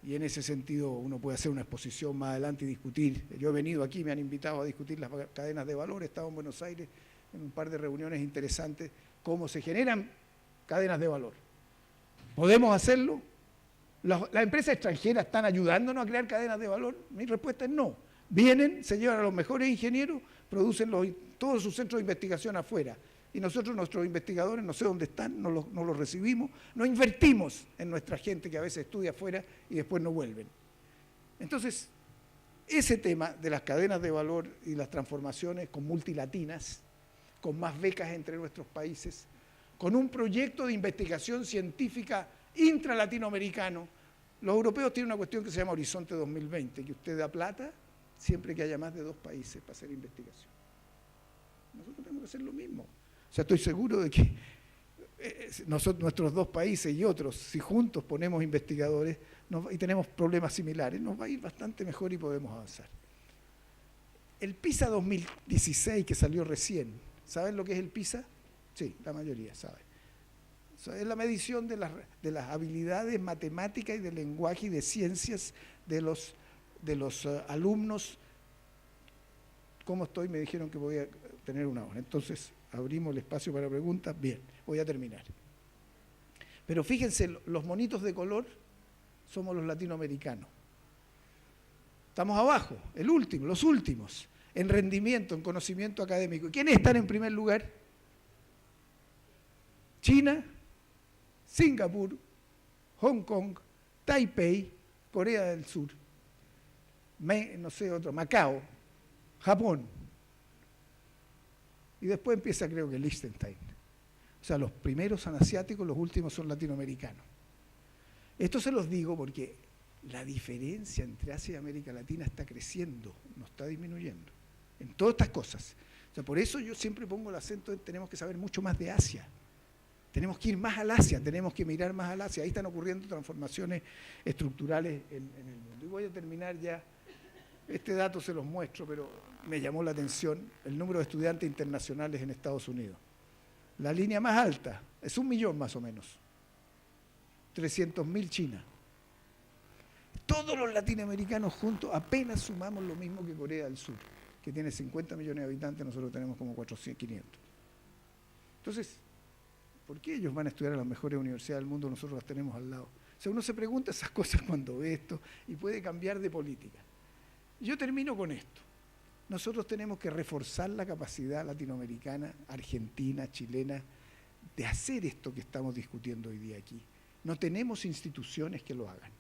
y en ese sentido uno puede hacer una exposición más adelante y discutir. Yo he venido aquí, me han invitado a discutir las cadenas de valor, he estado en Buenos Aires en un par de reuniones interesantes, cómo se generan cadenas de valor. ¿Podemos hacerlo? ¿Las empresas extranjeras están ayudándonos a crear cadenas de valor? Mi respuesta es no. Vienen, se llevan a los mejores ingenieros, producen todos sus centros de investigación afuera. Y nosotros, nuestros investigadores, no sé dónde están, no los recibimos, no invertimos en nuestra gente que a veces estudia afuera y después no vuelven. Entonces, ese tema de las cadenas de valor y las transformaciones con multilatinas, con más becas entre nuestros países, con un proyecto de investigación científica intralatinoamericano. Los europeos tienen una cuestión que se llama Horizonte 2020, que usted da plata siempre que haya más de 2 países para hacer investigación. Nosotros tenemos que hacer lo mismo. O sea, estoy seguro de que nuestros 2 países y otros, si juntos ponemos investigadores y tenemos problemas similares, nos va a ir bastante mejor y podemos avanzar. El PISA 2016 que salió recién, ¿saben lo que es el PISA? Sí, la mayoría sabe. O sea, es la medición de las habilidades matemáticas y de lenguaje y de ciencias de los alumnos. ¿Cómo estoy? Me dijeron que voy a tener 1 hora. Entonces, abrimos el espacio para preguntas. Bien, voy a terminar. Pero fíjense, los monitos de color somos los latinoamericanos. Estamos abajo, los últimos, en rendimiento, en conocimiento académico. ¿Quiénes están en primer lugar? China, Singapur, Hong Kong, Taipei, Corea del Sur, Macao, Japón. Y después empieza, creo que Liechtenstein. O sea, los primeros son asiáticos, los últimos son latinoamericanos. Esto se los digo porque la diferencia entre Asia y América Latina está creciendo, no está disminuyendo, en todas estas cosas. O sea, por eso yo siempre pongo el acento en que tenemos que saber mucho más de Asia. Tenemos que ir más al Asia, tenemos que mirar más al Asia. Ahí están ocurriendo transformaciones estructurales en el mundo. Y voy a terminar ya. Este dato se los muestro, pero me llamó la atención el número de estudiantes internacionales en Estados Unidos. La línea más alta es 1 millón más o menos. 300.000 China. Todos los latinoamericanos juntos apenas sumamos lo mismo que Corea del Sur, que tiene 50 millones de habitantes, nosotros tenemos como 400, 500. Entonces, ¿por qué ellos van a estudiar a las mejores universidades del mundo? Nosotros las tenemos al lado. O sea, uno se pregunta esas cosas cuando ve esto y puede cambiar de política. Yo termino con esto. Nosotros tenemos que reforzar la capacidad latinoamericana, argentina, chilena, de hacer esto que estamos discutiendo hoy día aquí. No tenemos instituciones que lo hagan.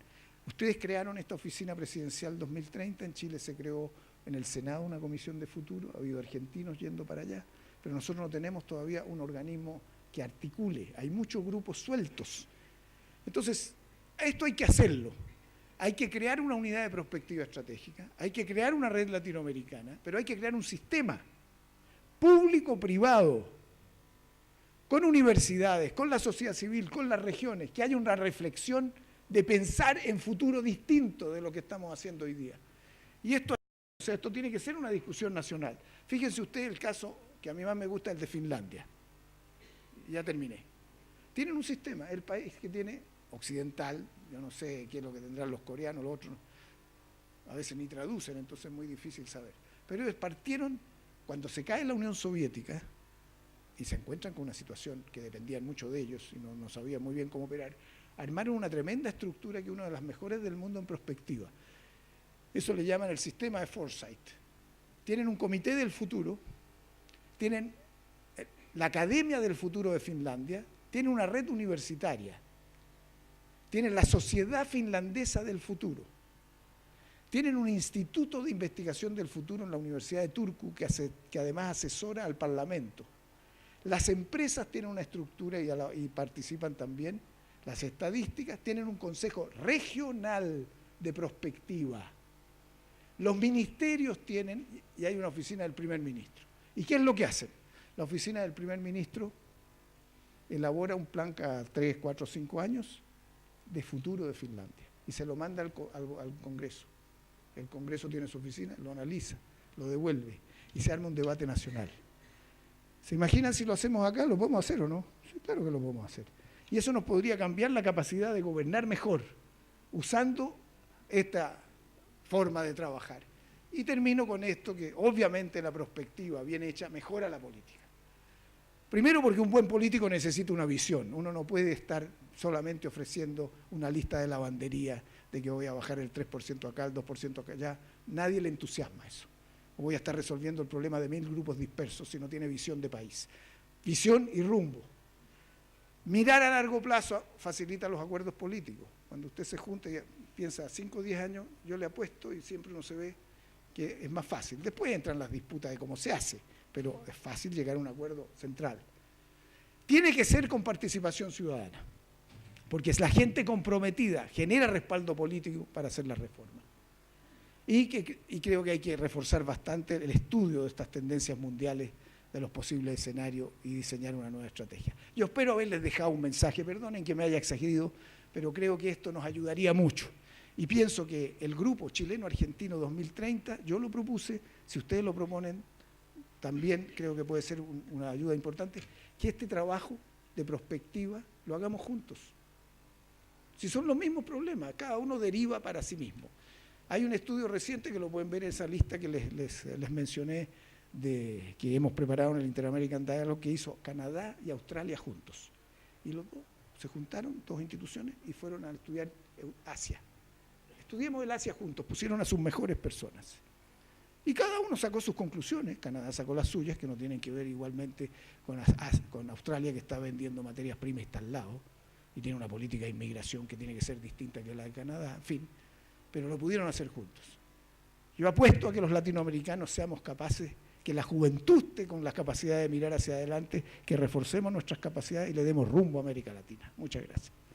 Ustedes crearon esta oficina presidencial 2030, en Chile se creó en el Senado una comisión de futuro, ha habido argentinos yendo para allá, pero nosotros no tenemos todavía un organismo que articule, hay muchos grupos sueltos. Entonces, esto hay que hacerlo. Hay que crear una unidad de prospectiva estratégica, hay que crear una red latinoamericana, pero hay que crear un sistema público-privado, con universidades, con la sociedad civil, con las regiones, que haya una reflexión de pensar en futuro distinto de lo que estamos haciendo hoy día. Y esto tiene que ser una discusión nacional. Fíjense ustedes el caso que a mí más me gusta, el de Finlandia. Ya terminé. Tienen un sistema, el país que tiene occidental, yo no sé qué es lo que tendrán los coreanos, los otros, a veces ni traducen, entonces es muy difícil saber. Pero ellos partieron, cuando se cae la Unión Soviética, y se encuentran con una situación que dependían mucho de ellos, y no sabían muy bien cómo operar, armaron una tremenda estructura que es una de las mejores del mundo en prospectiva. Eso le llaman el sistema de Foresight. Tienen un comité del futuro, tienen la Academia del Futuro de Finlandia, tienen una red universitaria, tienen la Sociedad Finlandesa del Futuro, tienen un instituto de investigación del futuro en la Universidad de Turku que además asesora al Parlamento. Las empresas tienen una estructura y participan también. Las estadísticas tienen un consejo regional de prospectiva. Los ministerios tienen, y hay una oficina del primer ministro. ¿Y qué es lo que hacen? La oficina del primer ministro elabora un plan cada 3, 4, 5 años de futuro de Finlandia y se lo manda al Congreso. El Congreso tiene su oficina, lo analiza, lo devuelve y se arma un debate nacional. ¿Se imaginan si lo hacemos acá? ¿Lo podemos hacer o no? Sí, claro que lo podemos hacer. Y eso nos podría cambiar la capacidad de gobernar mejor, usando esta forma de trabajar. Y termino con esto, que obviamente la prospectiva bien hecha mejora la política. Primero porque un buen político necesita una visión. Uno no puede estar solamente ofreciendo una lista de lavandería de que voy a bajar el 3% acá, el 2% acá allá. Nadie le entusiasma eso. O voy a estar resolviendo el problema de 1000 grupos dispersos si no tiene visión de país. Visión y rumbo. Mirar a largo plazo facilita los acuerdos políticos. Cuando usted se junta, piensa 5 o 10 años, yo le apuesto y siempre uno se ve que es más fácil. Después entran las disputas de cómo se hace, pero es fácil llegar a un acuerdo central. Tiene que ser con participación ciudadana, porque es la gente comprometida, genera respaldo político para hacer la reforma. Y creo que hay que reforzar bastante el estudio de estas tendencias mundiales, de los posibles escenarios y diseñar una nueva estrategia. Yo espero haberles dejado un mensaje, perdonen que me haya exagerado, pero creo que esto nos ayudaría mucho. Y pienso que el grupo chileno-argentino 2030, yo lo propuse, si ustedes lo proponen, también creo que puede ser una ayuda importante, que este trabajo de prospectiva lo hagamos juntos. Si son los mismos problemas, cada uno deriva para sí mismo. Hay un estudio reciente que lo pueden ver en esa lista que les mencioné, que hemos preparado en el Interamerican Dialogue, que hizo Canadá y Australia juntos. Y los dos se juntaron, dos instituciones, y fueron a estudiar Asia. Estudiemos el Asia juntos, pusieron a sus mejores personas. Y cada uno sacó sus conclusiones. Canadá sacó las suyas, que no tienen que ver igualmente con Australia, que está vendiendo materias primas y está al lado, y tiene una política de inmigración que tiene que ser distinta que la de Canadá, en fin, pero lo pudieron hacer juntos. Yo apuesto a que los latinoamericanos seamos capaces, que la juventud esté con la capacidad de mirar hacia adelante, que reforcemos nuestras capacidades y le demos rumbo a América Latina. Muchas gracias.